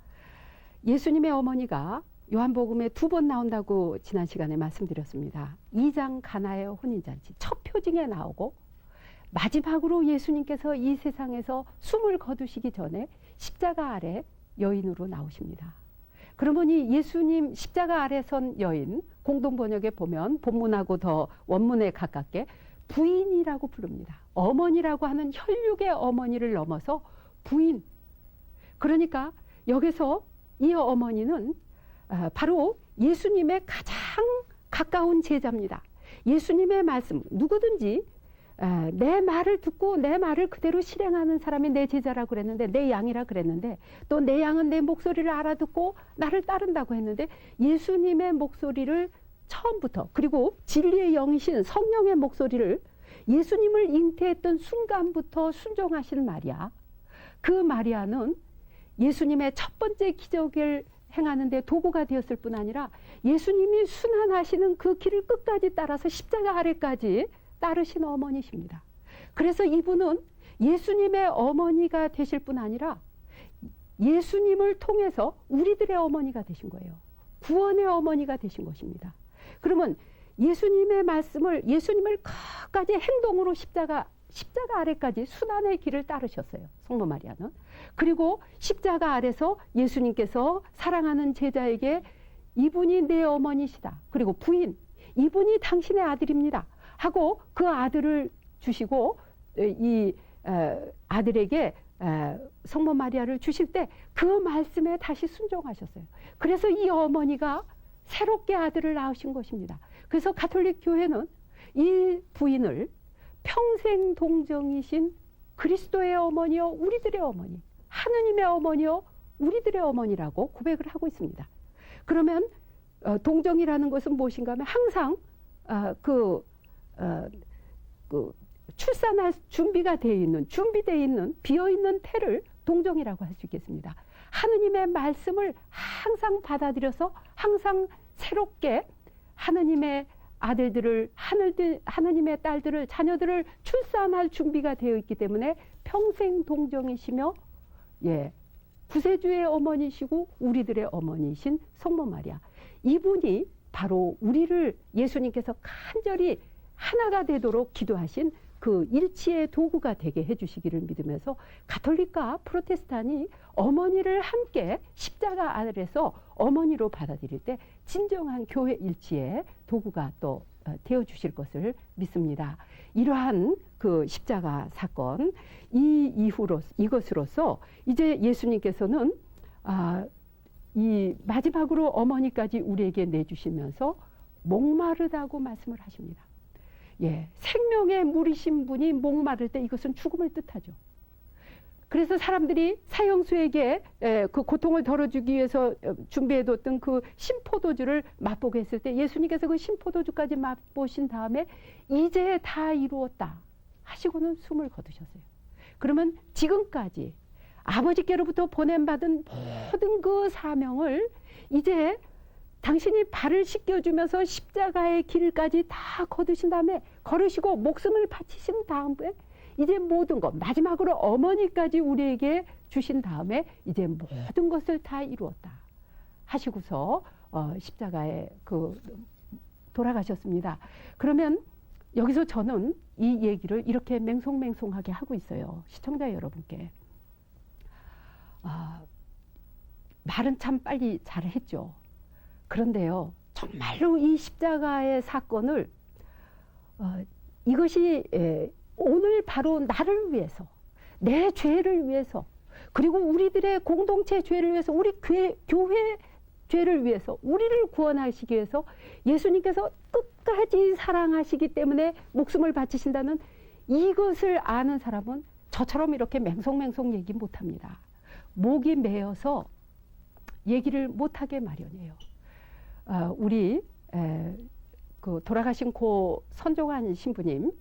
예수님의 어머니가 요한복음에 2번 나온다고 지난 시간에 말씀드렸습니다. 2장 가나의 혼인잔치 첫 표징에 나오고 마지막으로 예수님께서 이 세상에서 숨을 거두시기 전에 십자가 아래 여인으로 나오십니다. 그러면 이 예수님 십자가 아래 선 여인, 공동번역에 보면 본문하고 더 원문에 가깝게 부인이라고 부릅니다. 어머니라고 하는 혈육의 어머니를 넘어서 부인. 그러니까 여기서 이 어머니는 바로 예수님의 가장 가까운 제자입니다. 예수님의 말씀, 누구든지 내 말을 듣고 내 말을 그대로 실행하는 사람이 내 제자라고 그랬는데, 내 양이라 그랬는데, 또 내 양은 내 목소리를 알아듣고 나를 따른다고 했는데, 예수님의 목소리를 처음부터, 그리고 진리의 영이신 성령의 목소리를 예수님을 잉태했던 순간부터 순종하신 마리아, 그 마리아는 예수님의 첫 번째 기적을 행하는데 도구가 되었을 뿐 아니라 예수님이 순환하시는 그 길을 끝까지 따라서 십자가 아래까지 따르신 어머니십니다. 그래서 이분은 예수님의 어머니가 되실 뿐 아니라 예수님을 통해서 우리들의 어머니가 되신 거예요. 구원의 어머니가 되신 것입니다. 그러면 예수님의 말씀을, 예수님을 끝까지 행동으로 십자가 아래까지 순환의 길을 따르셨어요. 성모 마리아는. 그리고 십자가 아래서 예수님께서 사랑하는 제자에게 이분이 내 어머니시다. 그리고 부인, 이분이 당신의 아들입니다 하고 그 아들을 주시고 이 아들에게 성모 마리아를 주실 때 그 말씀에 다시 순종하셨어요. 그래서 이 어머니가 새롭게 아들을 낳으신 것입니다. 그래서 가톨릭 교회는 이 부인을 평생 동정이신 그리스도의 어머니요 우리들의 어머니, 하느님의 어머니요 우리들의 어머니라고 고백을 하고 있습니다. 그러면 동정이라는 것은 무엇인가 하면 항상 출산할 준비되어 있는 비어있는 태를 동정이라고 할 수 있겠습니다. 하느님의 말씀을 항상 받아들여서 항상 새롭게 하느님의 아들들을, 하느님의 딸들을, 자녀들을 출산할 준비가 되어 있기 때문에 평생 동정이시며, 구세주의 어머니시고 우리들의 어머니이신 성모 마리아, 이분이 바로 우리를 예수님께서 간절히 하나가 되도록 기도하신 그 일치의 도구가 되게 해주시기를 믿으면서 가톨릭과 프로테스탄이 어머니를 함께 십자가 아래서 어머니로 받아들일 때 진정한 교회 일치의 도구가 또 되어주실 것을 믿습니다. 이러한 그 십자가 사건, 이것으로서 이제 예수님께서는 이 마지막으로 어머니까지 우리에게 내주시면서 목마르다고 말씀을 하십니다. 생명의 물이신 분이 목마를 때 이것은 죽음을 뜻하죠. 그래서 사람들이 사형수에게 그 고통을 덜어주기 위해서 준비해뒀던 그 신포도주를 맛보게 했을 때 예수님께서 그 신포도주까지 맛보신 다음에 이제 다 이루었다 하시고는 숨을 거두셨어요. 그러면 지금까지 아버지께로부터 보냄받은 모든 그 사명을 이제 당신이 발을 씻겨주면서 십자가의 길까지 다 거두신 다음에 걸으시고 목숨을 바치신 다음에 이제 모든 것 마지막으로 어머니까지 우리에게 주신 다음에 이제 모든 것을 다 이루었다 하시고서 십자가에 돌아가셨습니다. 그러면 여기서 저는 이 얘기를 이렇게 맹송맹송하게 하고 있어요. 시청자 여러분께. 말은 참 빨리 잘했죠. 그런데요, 정말로 이 십자가의 사건을 이것이 오늘 바로 나를 위해서, 내 죄를 위해서, 그리고 우리들의 공동체 죄를 위해서, 우리 교회 죄를 위해서, 우리를 구원하시기 위해서 예수님께서 끝까지 사랑하시기 때문에 목숨을 바치신다는 이것을 아는 사람은 저처럼 이렇게 맹송맹송 얘기 못합니다. 목이 메어서 얘기를 못하게 마련이에요. 우리 그 돌아가신 고 선종환 신부님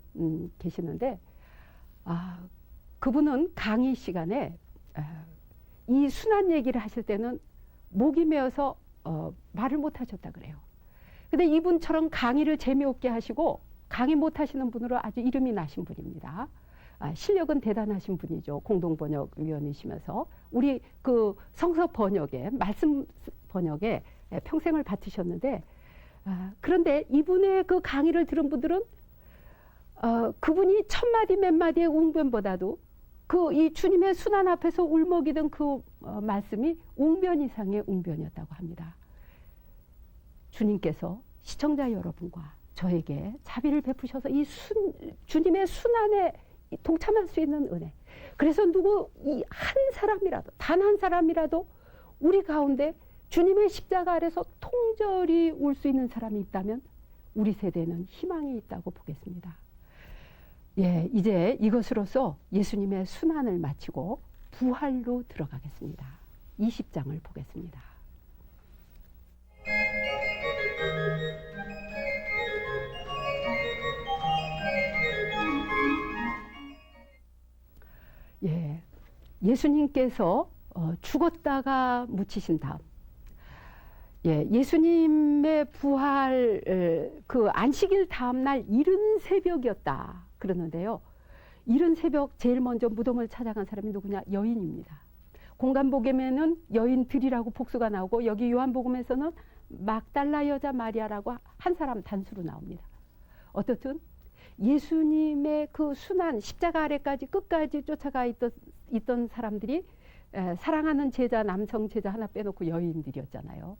계시는데 그분은 강의 시간에 이 순환 얘기를 하실 때는 목이 메어서 말을 못 하셨다 그래요. 근데 이분처럼 강의를 재미없게 하시고 강의 못 하시는 분으로 아주 이름이 나신 분입니다. 실력은 대단하신 분이죠. 공동번역위원이시면서 우리 그 성서 번역에 말씀 번역에 평생을 바치셨는데 그런데 이분의 그 강의를 들은 분들은 그분이 첫 마디 몇 마디의 웅변보다도 그 이 주님의 순환 앞에서 울먹이던 그 말씀이 웅변 이상의 웅변이었다고 합니다. 주님께서 시청자 여러분과 저에게 자비를 베푸셔서 이 주님의 순환에 동참할 수 있는 은혜. 그래서 이 한 사람이라도 단 한 사람이라도 우리 가운데 주님의 십자가 아래서 통절히 울 수 있는 사람이 있다면 우리 세대는 희망이 있다고 보겠습니다. 예, 이제 이것으로서 예수님의 순환을 마치고 부활로 들어가겠습니다. 20장을 보겠습니다. 예, 예수님께서 죽었다가 묻히신 다음, 예수님의 부활 그 안식일 다음 날 이른 새벽이었다 그러는데요. 이른 새벽 제일 먼저 무덤을 찾아간 사람이 누구냐? 여인입니다. 공간복음에는 여인들이라고 복수가 나오고 여기 요한복음에서는 막달라 여자 마리아라고 한 사람 단수로 나옵니다. 어떻든 예수님의 그 순환 십자가 아래까지 끝까지 쫓아가 있던 사람들이 사랑하는 제자 남성 제자 하나 빼놓고 여인들이었잖아요.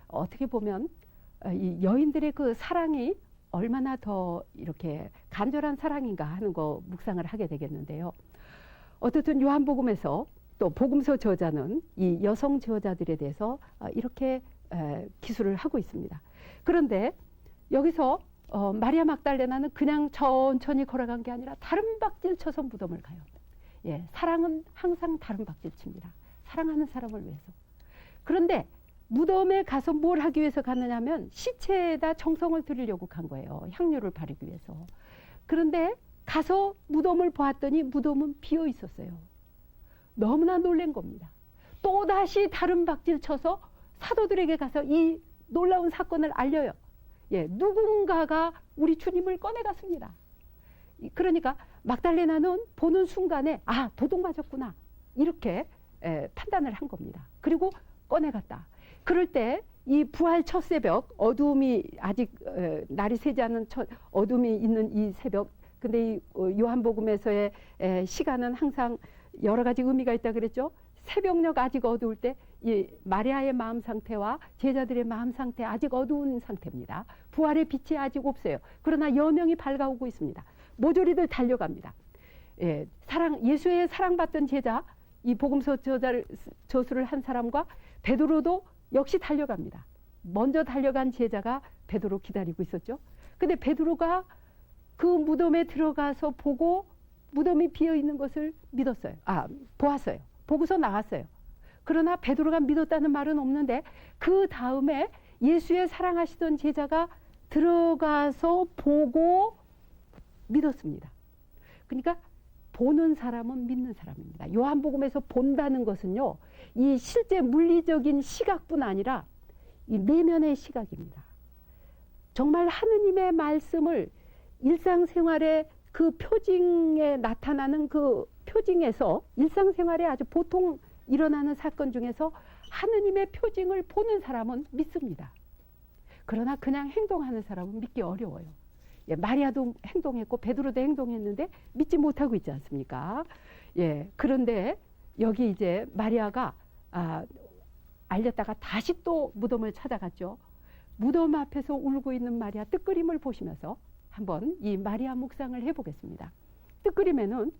어떻게 보면 이 여인들의 그 사랑이 얼마나 더 이렇게 간절한 사랑인가 하는 거 묵상을 하게 되겠는데요. 어쨌든 요한복음에서 또 복음서 저자는 이 여성 저자들에 대해서 이렇게 기술을 하고 있습니다. 그런데 여기서 마리아 막달레나는 그냥 천천히 걸어간 게 아니라 다른 박질 쳐서 무덤을 가요. 예, 사랑은 항상 다른 박질 칩니다. 사랑하는 사람을 위해서. 그런데 무덤에 가서 뭘 하기 위해서 갔느냐 하면 시체에다 정성을 들이려고 간 거예요. 향유를 바르기 위해서. 그런데 가서 무덤을 보았더니 무덤은 비어 있었어요. 너무나 놀란 겁니다. 또다시 다른 박질 쳐서 사도들에게 가서 이 놀라운 사건을 알려요. 예, 누군가가 우리 주님을 꺼내갔습니다. 그러니까 막달레나는 보는 순간에 도둑 맞았구나 이렇게 판단을 한 겁니다. 그리고 꺼내갔다. 그럴 때 이 부활 첫 새벽, 어두움이 아직 날이 새지 않은 어둠이 있는 이 새벽, 근데 이 요한복음에서의 시간은 항상 여러 가지 의미가 있다 그랬죠. 새벽녘 아직 어두울 때 이 마리아의 마음 상태와 제자들의 마음 상태 아직 어두운 상태입니다. 부활의 빛이 아직 없어요. 그러나 여명이 밝아오고 있습니다. 모조리들 달려갑니다. 예, 예수의 사랑받던 제자, 이 복음서 저수를 한 사람과 베드로도 역시 달려갑니다. 먼저 달려간 제자가 베드로 기다리고 있었죠. 근데 베드로가 그 무덤에 들어가서 보고 무덤이 비어 있는 것을 믿었어요. 보았어요. 보고서 나왔어요. 그러나 베드로가 믿었다는 말은 없는데 그 다음에 예수의 사랑하시던 제자가 들어가서 보고 믿었습니다. 그러니까 보는 사람은 믿는 사람입니다. 요한복음에서 본다는 것은요, 이 실제 물리적인 시각뿐 아니라 이 내면의 시각입니다. 정말 하느님의 말씀을 일상생활의 그 표징에 나타나는 그 표징에서 일상생활에 아주 보통 일어나는 사건 중에서 하느님의 표징을 보는 사람은 믿습니다. 그러나 그냥 행동하는 사람은 믿기 어려워요. 예, 마리아도 행동했고 베드로도 행동했는데 믿지 못하고 있지 않습니까? 예, 그런데 여기 이제 마리아가 알렸다가 다시 또 무덤을 찾아갔죠. 무덤 앞에서 울고 있는 마리아 뜻그림을 보시면서 한번 이 마리아 묵상을 해보겠습니다. 뜻그림에는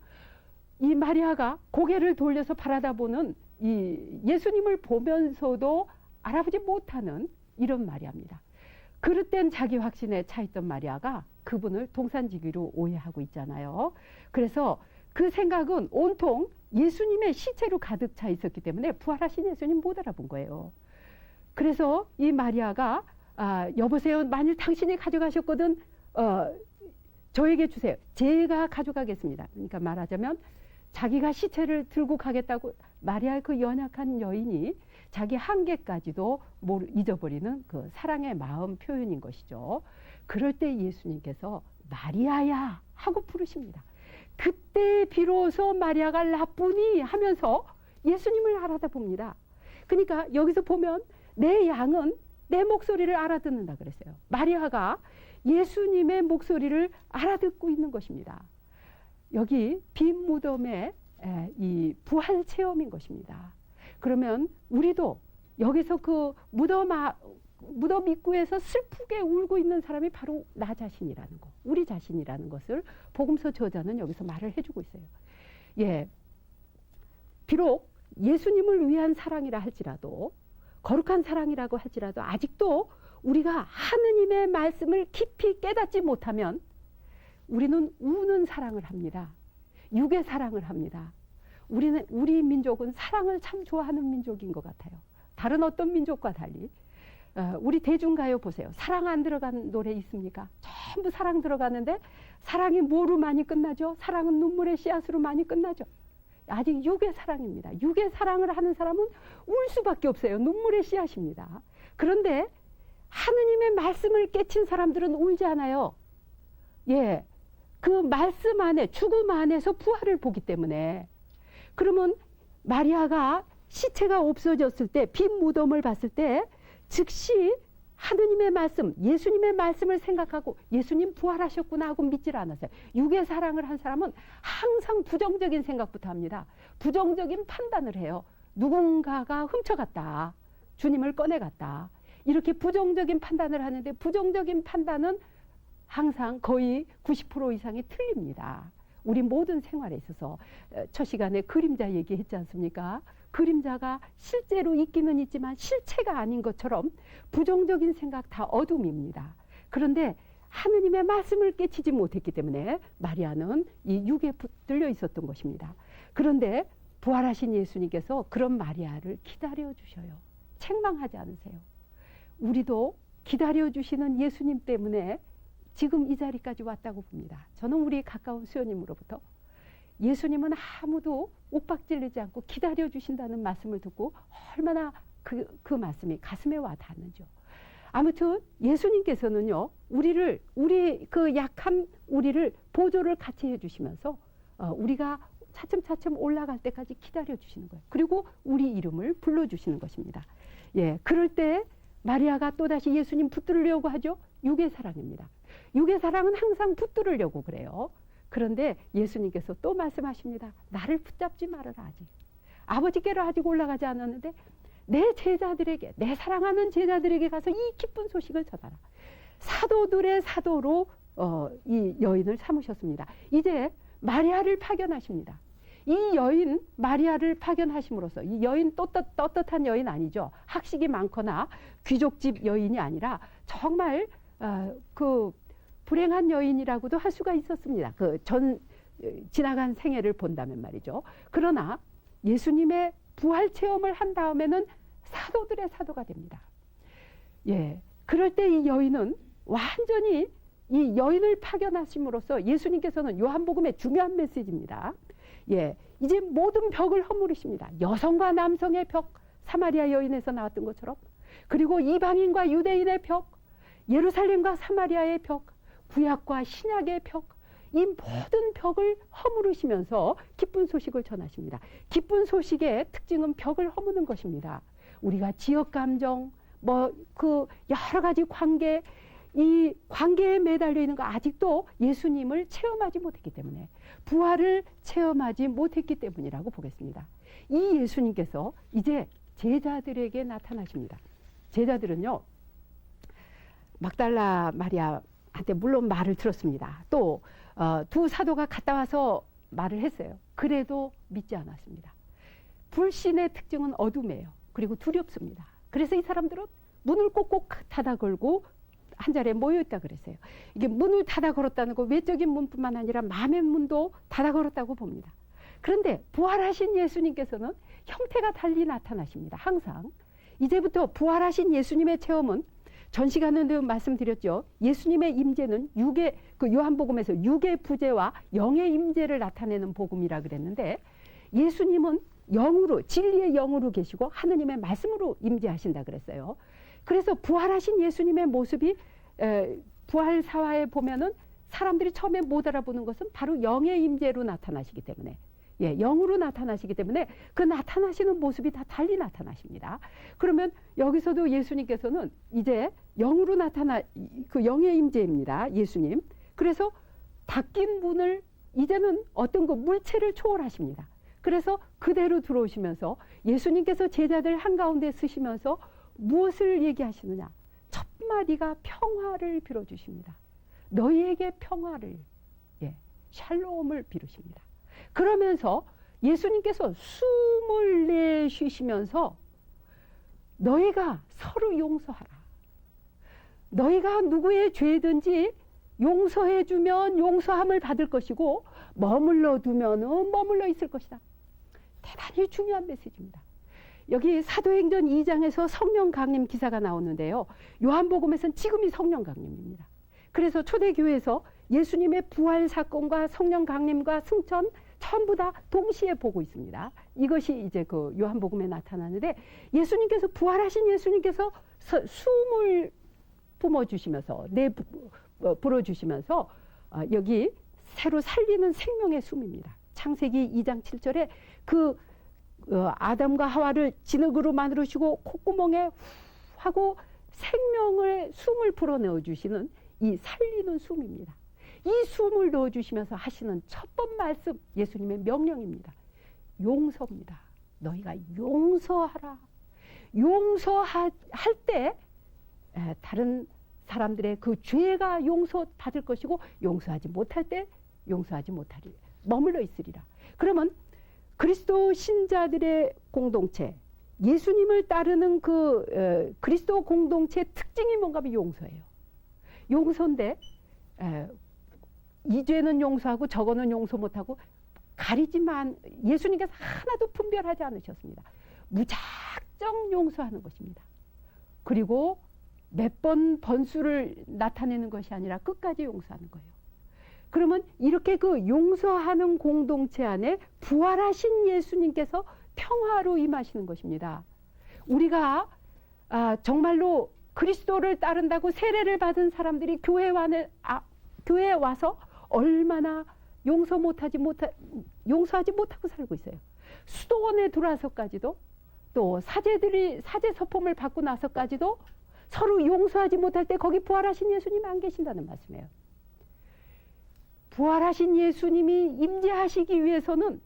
이 마리아가 고개를 돌려서 바라다보는 이 예수님을 보면서도 알아보지 못하는 이런 마리아입니다. 그릇된 자기 확신에 차있던 마리아가 그분을 동산지기로 오해하고 있잖아요. 그래서 그 생각은 온통 예수님의 시체로 가득 차 있었기 때문에 부활하신 예수님 못 알아본 거예요. 그래서 이 마리아가 여보세요, 만일 당신이 가져가셨거든 저에게 주세요. 제가 가져가겠습니다. 그러니까 말하자면 자기가 시체를 들고 가겠다고 마리아의 그 연약한 여인이 자기 한계까지도 잊어버리는 그 사랑의 마음 표현인 것이죠. 그럴 때 예수님께서 마리아야 하고 부르십니다. 그때 비로소 마리아가 라쁘니 하면서 예수님을 알아다 봅니다. 그러니까 여기서 보면 내 양은 내 목소리를 알아듣는다 그랬어요. 마리아가 예수님의 목소리를 알아듣고 있는 것입니다. 여기 빈 무덤의 이 부활 체험인 것입니다. 그러면 우리도 여기서 그 무덤 입구에서 슬프게 울고 있는 사람이 바로 나 자신이라는 거, 우리 자신이라는 것을 복음서 저자는 여기서 말을 해주고 있어요. 예, 비록 예수님을 위한 사랑이라 할지라도 거룩한 사랑이라고 할지라도 아직도 우리가 하느님의 말씀을 깊이 깨닫지 못하면 우리는 우는 사랑을 합니다. 육의 사랑을 합니다. 우리 민족은 사랑을 참 좋아하는 민족인 것 같아요. 다른 어떤 민족과 달리 우리 대중가요 보세요. 사랑 안 들어간 노래 있습니까? 전부 사랑 들어가는데 사랑이 뭐로 많이 끝나죠? 사랑은 눈물의 씨앗으로 많이 끝나죠. 아직 육의 사랑입니다. 육의 사랑을 하는 사람은 울 수밖에 없어요. 눈물의 씨앗입니다. 그런데 하느님의 말씀을 깨친 사람들은 울지 않아요. 예, 그 말씀 안에, 죽음 안에서 부활을 보기 때문에. 그러면 마리아가 시체가 없어졌을 때, 빈 무덤을 봤을 때 즉시 하느님의 말씀, 예수님의 말씀을 생각하고 예수님 부활하셨구나 하고 믿질 않았어요. 육의 사랑을 한 사람은 항상 부정적인 생각부터 합니다. 부정적인 판단을 해요. 누군가가 훔쳐갔다. 주님을 꺼내갔다. 이렇게 부정적인 판단을 하는데 부정적인 판단은 항상 거의 90% 이상이 틀립니다. 우리 모든 생활에 있어서 첫 시간에 그림자 얘기했지 않습니까? 그림자가 실제로 있기는 있지만 실체가 아닌 것처럼 부정적인 생각 다 어둠입니다. 그런데 하느님의 말씀을 깨치지 못했기 때문에 마리아는 이 육에 붙들려 있었던 것입니다. 그런데 부활하신 예수님께서 그런 마리아를 기다려 주셔요. 책망하지 않으세요. 우리도 기다려 주시는 예수님 때문에 지금 이 자리까지 왔다고 봅니다. 저는 우리 가까운 수요님으로부터 예수님은 아무도 옥박질리지 않고 기다려 주신다는 말씀을 듣고 얼마나 그 말씀이 가슴에 와 닿는죠. 아무튼 예수님께서는요, 우리 그 약한 우리를 보조를 같이 해주시면서 우리가 차츰차츰 올라갈 때까지 기다려 주시는 거예요. 그리고 우리 이름을 불러주시는 것입니다. 예, 그럴 때 마리아가 또다시 예수님 붙들려고 하죠. 육의 사랑입니다. 육의 사랑은 항상 붙들으려고 그래요. 그런데 예수님께서 또 말씀하십니다. 나를 붙잡지 말아라. 아직 아버지께로 아직 올라가지 않았는데 내 제자들에게, 내 사랑하는 제자들에게 가서 이 기쁜 소식을 전하라. 사도들의 사도로 이 여인을 삼으셨습니다. 이제 마리아를 파견하십니다. 이 여인 마리아를 파견하심으로써, 이 여인 떳떳한 여인 아니죠. 학식이 많거나 귀족집 여인이 아니라 정말 그 불행한 여인이라고도 할 수가 있었습니다. 그 지나간 생애를 본다면 말이죠. 그러나 예수님의 부활 체험을 한 다음에는 사도들의 사도가 됩니다. 예, 그럴 때 이 여인은 완전히 이 여인을 파견하심으로써 예수님께서는 요한복음의 중요한 메시지입니다. 예, 이제 모든 벽을 허물으십니다. 여성과 남성의 벽, 사마리아 여인에서 나왔던 것처럼, 그리고 이방인과 유대인의 벽, 예루살렘과 사마리아의 벽, 구약과 신약의 벽, 이 모든 벽을 허물으시면서 기쁜 소식을 전하십니다. 기쁜 소식의 특징은 벽을 허무는 것입니다. 우리가 지역 감정, 그 여러 가지 관계, 이 관계에 매달려 있는 거 아직도 예수님을 체험하지 못했기 때문에, 부활을 체험하지 못했기 때문이라고 보겠습니다. 이 예수님께서 이제 제자들에게 나타나십니다. 제자들은요, 막달라 마리아한테 물론 말을 들었습니다. 또 두 사도가 갔다 와서 말을 했어요. 그래도 믿지 않았습니다. 불신의 특징은 어둠이에요. 그리고 두렵습니다. 그래서 이 사람들은 문을 꼭꼭 닫아 걸고 한 자리에 모여있다 그랬어요. 이게 문을 닫아 걸었다는 거 외적인 문뿐만 아니라 마음의 문도 닫아 걸었다고 봅니다. 그런데 부활하신 예수님께서는 형태가 달리 나타나십니다. 항상. 이제부터 부활하신 예수님의 체험은 전 시간에도 말씀드렸죠. 예수님의 임재는 육의, 그 요한복음에서 육의 부재와 영의 임재를 나타내는 복음이라 그랬는데, 예수님은 영으로, 진리의 영으로 계시고 하느님의 말씀으로 임재하신다 그랬어요. 그래서 부활하신 예수님의 모습이 부활 사화에 보면은 사람들이 처음에 못 알아보는 것은 바로 영의 임재로 나타나시기 때문에, 예, 영으로 나타나시기 때문에 그 나타나시는 모습이 다 달리 나타나십니다. 그러면 여기서도 예수님께서는 이제 영으로 그 영의 임재입니다. 예수님. 그래서 닫힌 문을 이제는 어떤 그 물체를 초월하십니다. 그래서 그대로 들어오시면서 예수님께서 제자들 한가운데 쓰시면서 무엇을 얘기하시느냐? 첫 마디가 평화를 빌어주십니다. 너희에게 평화를, 예, 샬롬을 빌으십니다. 그러면서 예수님께서 숨을 내쉬시면서 너희가 서로 용서하라. 너희가 누구의 죄든지 용서해주면 용서함을 받을 것이고 머물러 두면은 머물러 있을 것이다. 대단히 중요한 메시지입니다. 여기 사도행전 2장에서 성령 강림 기사가 나오는데요. 요한복음에서는 지금이 성령 강림입니다. 그래서 초대교회에서 예수님의 부활 사건과 성령 강림과 승천 전부 다 동시에 보고 있습니다. 이것이 이제 그 요한복음에 나타나는데, 예수님께서 부활하신 예수님께서 숨을 뿜어주시면서 불어주시면서 여기 새로 살리는 생명의 숨입니다. 창세기 2장 7절에 그 아담과 하와를 진흙으로 만들으시고 콧구멍에 하고 생명의 숨을 불어넣어 주시는 이 살리는 숨입니다. 이 숨을 넣어주시면서 하시는 첫 번 말씀, 예수님의 명령입니다. 용서입니다. 너희가 용서하라. 용서할 때 다른 사람들의 그 죄가 용서받을 것이고, 용서하지 못할 때 용서하지 못하리, 머물러 있으리라. 그러면 그리스도 신자들의 공동체, 예수님을 따르는 그 그리스도 공동체의 특징이 뭔가 하면 용서예요. 용서인데 이 죄는 용서하고 저거는 용서 못하고 가리지만 예수님께서 하나도 분별하지 않으셨습니다. 무작정 용서하는 것입니다. 그리고 몇 번 번수를 나타내는 것이 아니라 끝까지 용서하는 거예요. 그러면 이렇게 그 용서하는 공동체 안에 부활하신 예수님께서 평화로 임하시는 것입니다. 우리가 정말로 그리스도를 따른다고 세례를 받은 사람들이 교회에 와서 얼마나 용서하지 못하고 살고 있어요. 수도원에 들어와서까지도, 또 사제 서품을 받고 나서까지도 서로 용서하지 못할 때 거기 부활하신 예수님이 안 계신다는 말씀이에요. 부활하신 예수님이 임재하시기 위해서는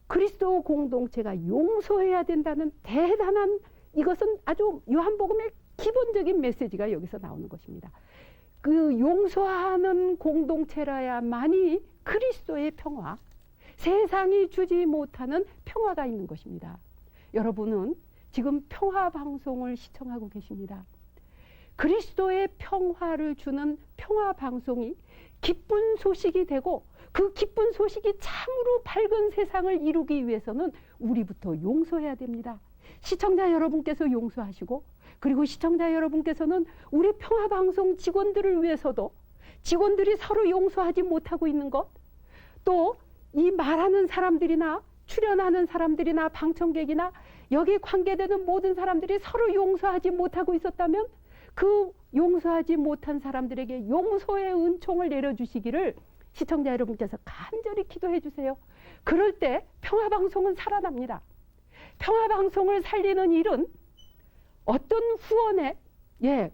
그리스도 공동체가 용서해야 된다는 대단한, 이것은 아주 요한복음의 기본적인 메시지가 여기서 나오는 것입니다. 그 용서하는 공동체라야만이 그리스도의 평화, 세상이 주지 못하는 평화가 있는 것입니다. 여러분은 지금 평화 방송을 시청하고 계십니다. 그리스도의 평화를 주는 평화 방송이 기쁜 소식이 되고, 그 기쁜 소식이 참으로 밝은 세상을 이루기 위해서는 우리부터 용서해야 됩니다. 시청자 여러분께서 용서하시고, 그리고 시청자 여러분께서는 우리 평화방송 직원들을 위해서도 직원들이 서로 용서하지 못하고 있는 것, 또 이 말하는 사람들이나 출연하는 사람들이나 방청객이나 여기에 관계되는 모든 사람들이 서로 용서하지 못하고 있었다면 그 용서하지 못한 사람들에게 용서의 은총을 내려주시기를 시청자 여러분께서 간절히 기도해 주세요. 그럴 때 평화방송은 살아납니다. 평화방송을 살리는 일은 어떤 후원에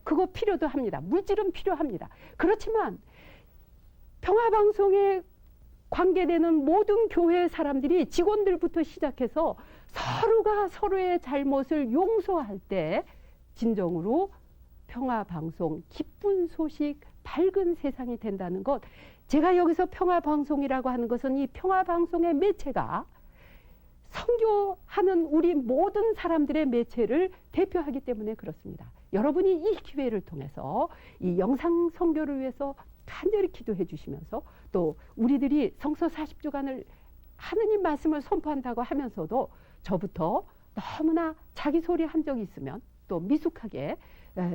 그거 필요도 합니다. 물질은 필요합니다. 그렇지만 평화방송에 관계되는 모든 교회 사람들이 직원들부터 시작해서 서로가 서로의 잘못을 용서할 때 진정으로 평화방송 기쁜 소식 밝은 세상이 된다는 것, 제가 여기서 평화방송이라고 하는 것은 이 평화방송의 매체가 선교하는 우리 모든 사람들의 매체를 대표하기 때문에 그렇습니다. 여러분이 이 기회를 통해서 이 영상 선교를 위해서 간절히 기도해 주시면서, 또 우리들이 성서 40주간을 하느님 말씀을 선포한다고 하면서도 저부터 너무나 자기 소리 한 적이 있으면 또 미숙하게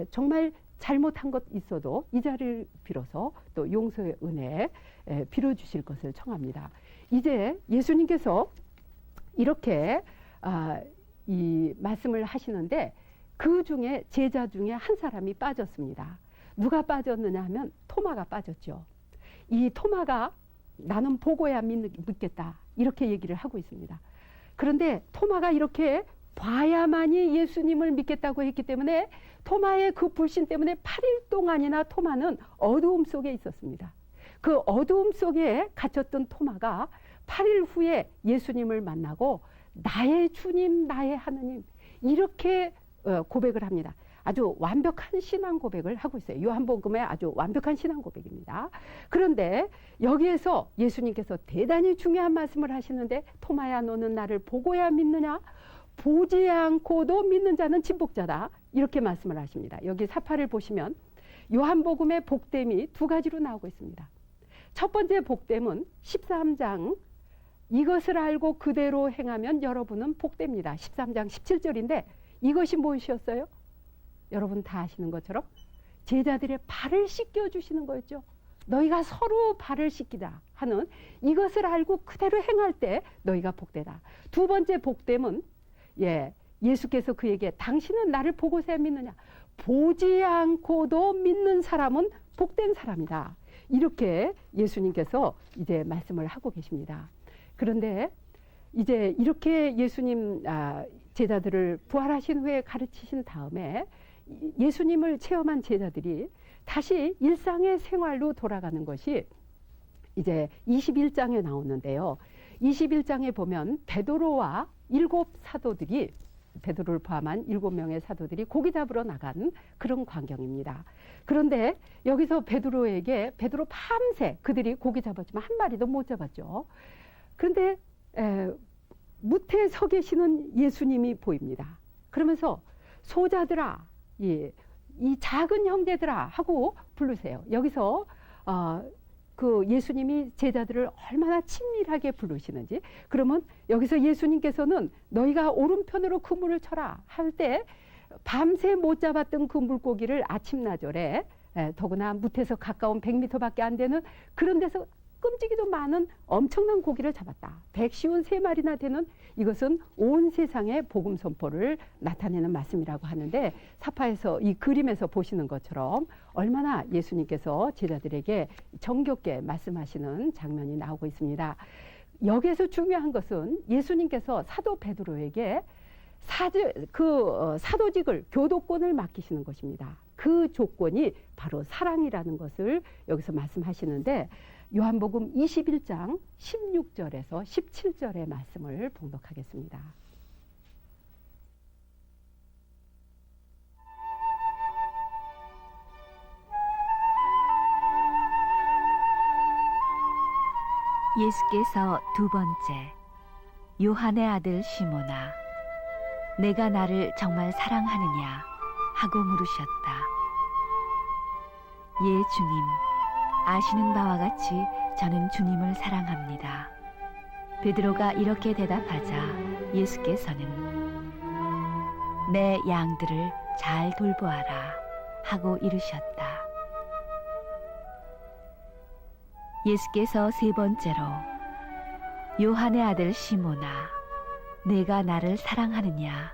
정말 잘못한 것 있어도 이 자리를 빌어서 또 용서의 은혜 빌어주실 것을 청합니다. 이제 예수님께서 이렇게 이 말씀을 하시는데 그 중에 제자 중에 한 사람이 빠졌습니다. 누가 빠졌느냐 하면 토마가 빠졌죠. 이 토마가 나는 보고야 믿겠다 이렇게 얘기를 하고 있습니다. 그런데 토마가 이렇게 봐야만이 예수님을 믿겠다고 했기 때문에 토마의 그 불신 때문에 8일 동안이나 토마는 어두움 속에 있었습니다. 그 어두움 속에 갇혔던 토마가 8일 후에 예수님을 만나고 나의 주님, 나의 하느님 이렇게 고백을 합니다. 아주 완벽한 신앙 고백을 하고 있어요. 요한복음의 아주 완벽한 신앙 고백입니다. 그런데 여기에서 예수님께서 대단히 중요한 말씀을 하시는데, 토마야 너는 나를 보고야 믿느냐? 보지 않고도 믿는 자는 진복자다. 이렇게 말씀을 하십니다. 여기 사파를 보시면 요한복음의 복됨이 두 가지로 나오고 있습니다. 첫 번째 복됨은 13장 이것을 알고 그대로 행하면 여러분은 복됩니다. 13장 17절인데 이것이 무엇이었어요? 여러분 다 아시는 것처럼 제자들의 발을 씻겨주시는 거였죠. 너희가 서로 발을 씻기다 하는 이것을 알고 그대로 행할 때 너희가 복되다. 두 번째 복됨은 예수께서 그에게 당신은 나를 보고서야 믿느냐? 보지 않고도 믿는 사람은 복된 사람이다. 이렇게 예수님께서 이제 말씀을 하고 계십니다. 그런데 이제 이렇게 예수님 제자들을 부활하신 후에 가르치신 다음에 예수님을 체험한 제자들이 다시 일상의 생활로 돌아가는 것이 이제 21장에 나오는데요. 21장에 보면 베드로와 7 사도들이, 베드로를 포함한 7명의 사도들이 고기 잡으러 나간 그런 광경입니다. 그런데 여기서 베드로 밤새 그들이 고기 잡았지만 한 마리도 못 잡았죠. 그런데 무태에 서 계시는 예수님이 보입니다. 그러면서 소자들아, 이 작은 형제들아 하고 부르세요. 여기서 그 예수님이 제자들을 얼마나 친밀하게 부르시는지, 그러면 여기서 예수님께서는 너희가 오른편으로 그물을 쳐라 할 때 밤새 못 잡았던 그 물고기를 아침나절에 더구나 무태에서 가까운 100m밖에 안 되는 그런 데서 끔찍이도 많은 엄청난 고기를 잡았다. 153마리나 되는, 이것은 온 세상의 복음 선포를 나타내는 말씀이라고 하는데, 사파에서 이 그림에서 보시는 것처럼 얼마나 예수님께서 제자들에게 정겹게 말씀하시는 장면이 나오고 있습니다. 여기에서 중요한 것은 예수님께서 사도 베드로에게 사도직을, 교도권을 맡기시는 것입니다. 그 조건이 바로 사랑이라는 것을 여기서 말씀하시는데, 요한복음 21장 16절에서 17절의 말씀을 봉독하겠습니다. 예수께서 두 번째, 요한의 아들 시몬아, 내가 나를 정말 사랑하느냐 하고 물으셨다. 예, 주님, 아시는 바와 같이 저는 주님을 사랑합니다. 베드로가 이렇게 대답하자 예수께서는 내 양들을 잘 돌보아라 하고 이르셨다. 예수께서 세 번째로 요한의 아들 시몬아, 내가 나를 사랑하느냐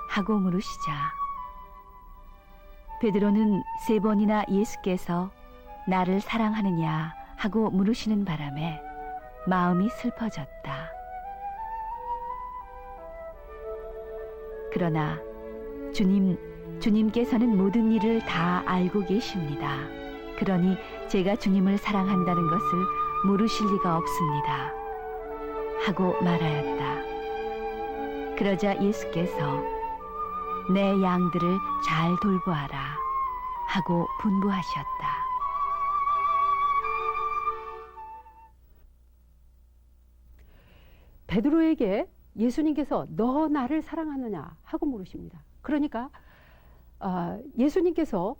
하고 물으시자 베드로는 세 번이나 예수께서 나를 사랑하느냐 하고 물으시는 바람에 마음이 슬퍼졌다. 그러나 주님께서는 모든 일을 다 알고 계십니다. 그러니 제가 주님을 사랑한다는 것을 모르실 리가 없습니다. 하고 말하였다. 그러자 예수께서 내 양들을 잘 돌보아라 하고 분부하셨다. 베드로에게 예수님께서 너 나를 사랑하느냐 하고 물으십니다. 그러니까 예수님께서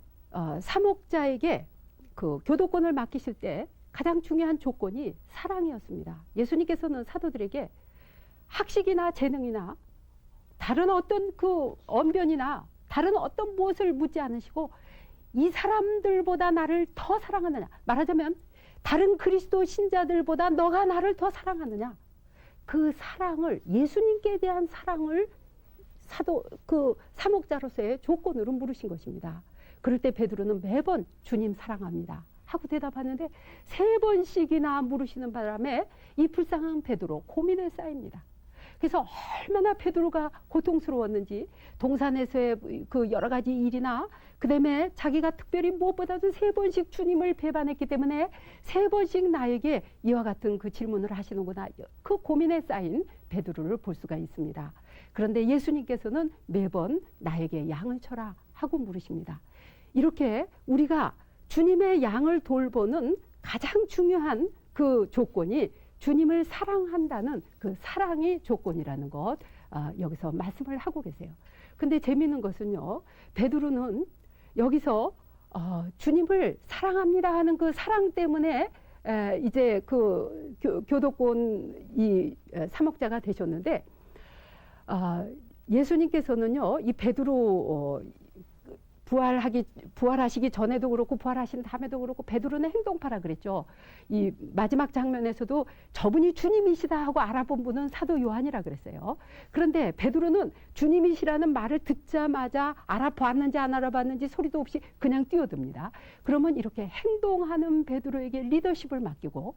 사목자에게 그 교도권을 맡기실 때 가장 중요한 조건이 사랑이었습니다. 예수님께서는 사도들에게 학식이나 재능이나 다른 어떤 그 언변이나 다른 어떤 무엇을 묻지 않으시고 이 사람들보다 나를 더 사랑하느냐, 말하자면 다른 그리스도 신자들보다 너가 나를 더 사랑하느냐, 그 사랑을, 예수님께 대한 사랑을 사목자로서의 조건으로 물으신 것입니다. 그럴 때 베드로는 매번 주님 사랑합니다 하고 대답하는데 3번씩이나 물으시는 바람에 이 불쌍한 베드로 고민에 쌓입니다. 그래서 얼마나 베드로가 고통스러웠는지, 동산에서의 그 여러 가지 일이나 그다음에 자기가 특별히 무엇보다도 3번씩 주님을 배반했기 때문에 3번씩 나에게 이와 같은 그 질문을 하시는구나, 그 고민에 쌓인 베드로를 볼 수가 있습니다. 그런데 예수님께서는 매번 나에게 양을 쳐라 하고 물으십니다. 이렇게 우리가 주님의 양을 돌보는 가장 중요한 그 조건이 주님을 사랑한다는 그 사랑이 조건이라는 것, 여기서 말씀을 하고 계세요. 근데 재미있는 것은요, 베드로는 여기서 주님을 사랑합니다 하는 그 사랑 때문에 이제 그 교도권 이 사목자가 되셨는데, 예수님께서는요, 이 베드로 부활하시기 전에도 그렇고 부활하신 다음에도 그렇고 베드로는 행동파라 그랬죠. 이 마지막 장면에서도 저분이 주님이시다 하고 알아본 분은 사도 요한이라 그랬어요. 그런데 베드로는 주님이시라는 말을 듣자마자 알아봤는지 안 알아봤는지 소리도 없이 그냥 뛰어듭니다. 그러면 이렇게 행동하는 베드로에게 리더십을 맡기고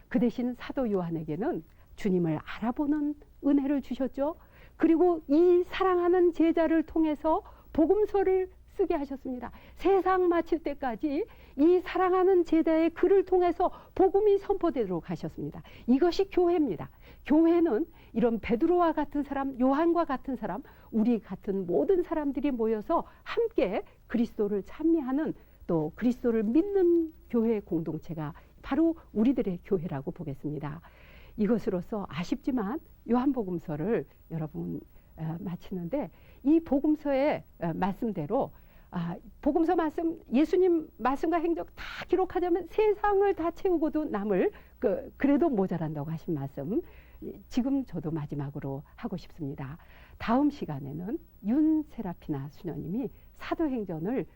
그 대신 사도 요한에게는 주님을 알아보는 은혜를 주셨죠. 그리고 이 사랑하는 제자를 통해서 복음서를 쓰게 하셨습니다. 세상 마칠 때까지 이 사랑하는 제자의 글을 통해서 복음이 선포되도록 하셨습니다. 이것이 교회입니다. 교회는 이런 베드로와 같은 사람, 요한과 같은 사람, 우리 같은 모든 사람들이 모여서 함께 그리스도를 찬미하는, 또 그리스도를 믿는 교회 공동체가 바로 우리들의 교회라고 보겠습니다. 이것으로서 아쉽지만 요한복음서를 여러분 마치는데, 이 복음서의 말씀대로 복음서 말씀, 예수님 말씀과 행적 다 기록하자면 세상을 다 채우고도 남을 그래도 모자란다고 하신 말씀, 지금 저도 마지막으로 하고 싶습니다. 다음 시간에는 윤세라피나 수녀님이 사도행전을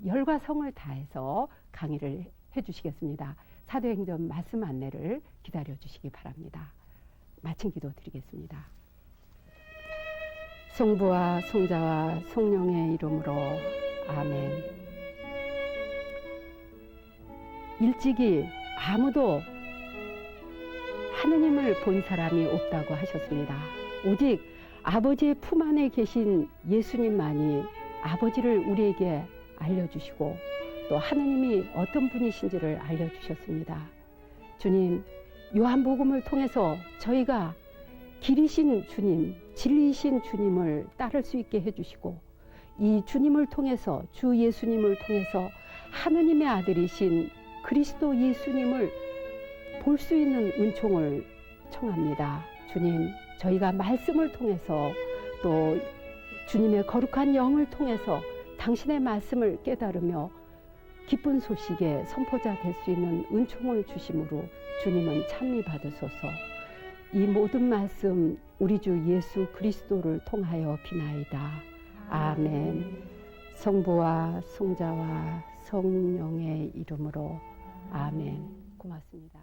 열과 성을 다해서 강의를 해주시겠습니다. 사도행전 말씀 안내를 기다려 주시기 바랍니다. 마친 기도 드리겠습니다. 성부와 성자와 성령의 이름으로 아멘. 일찍이 아무도 하느님을 본 사람이 없다고 하셨습니다. 오직 아버지의 품 안에 계신 예수님만이 아버지를 우리에게 알려주시고 또 하느님이 어떤 분이신지를 알려주셨습니다. 주님, 요한복음을 통해서 저희가 길이신 주님, 진리이신 주님을 따를 수 있게 해주시고, 이 주님을 통해서, 주 예수님을 통해서 하느님의 아들이신 그리스도 예수님을 볼 수 있는 은총을 청합니다. 주님, 저희가 말씀을 통해서 또 주님의 거룩한 영을 통해서 당신의 말씀을 깨달으며 기쁜 소식의 선포자 될 수 있는 은총을 주심으로 주님은 찬미 받으소서. 이 모든 말씀 우리 주 예수 그리스도를 통하여 비나이다. 아멘. 성부와 성자와 성령의 이름으로 아멘. 고맙습니다.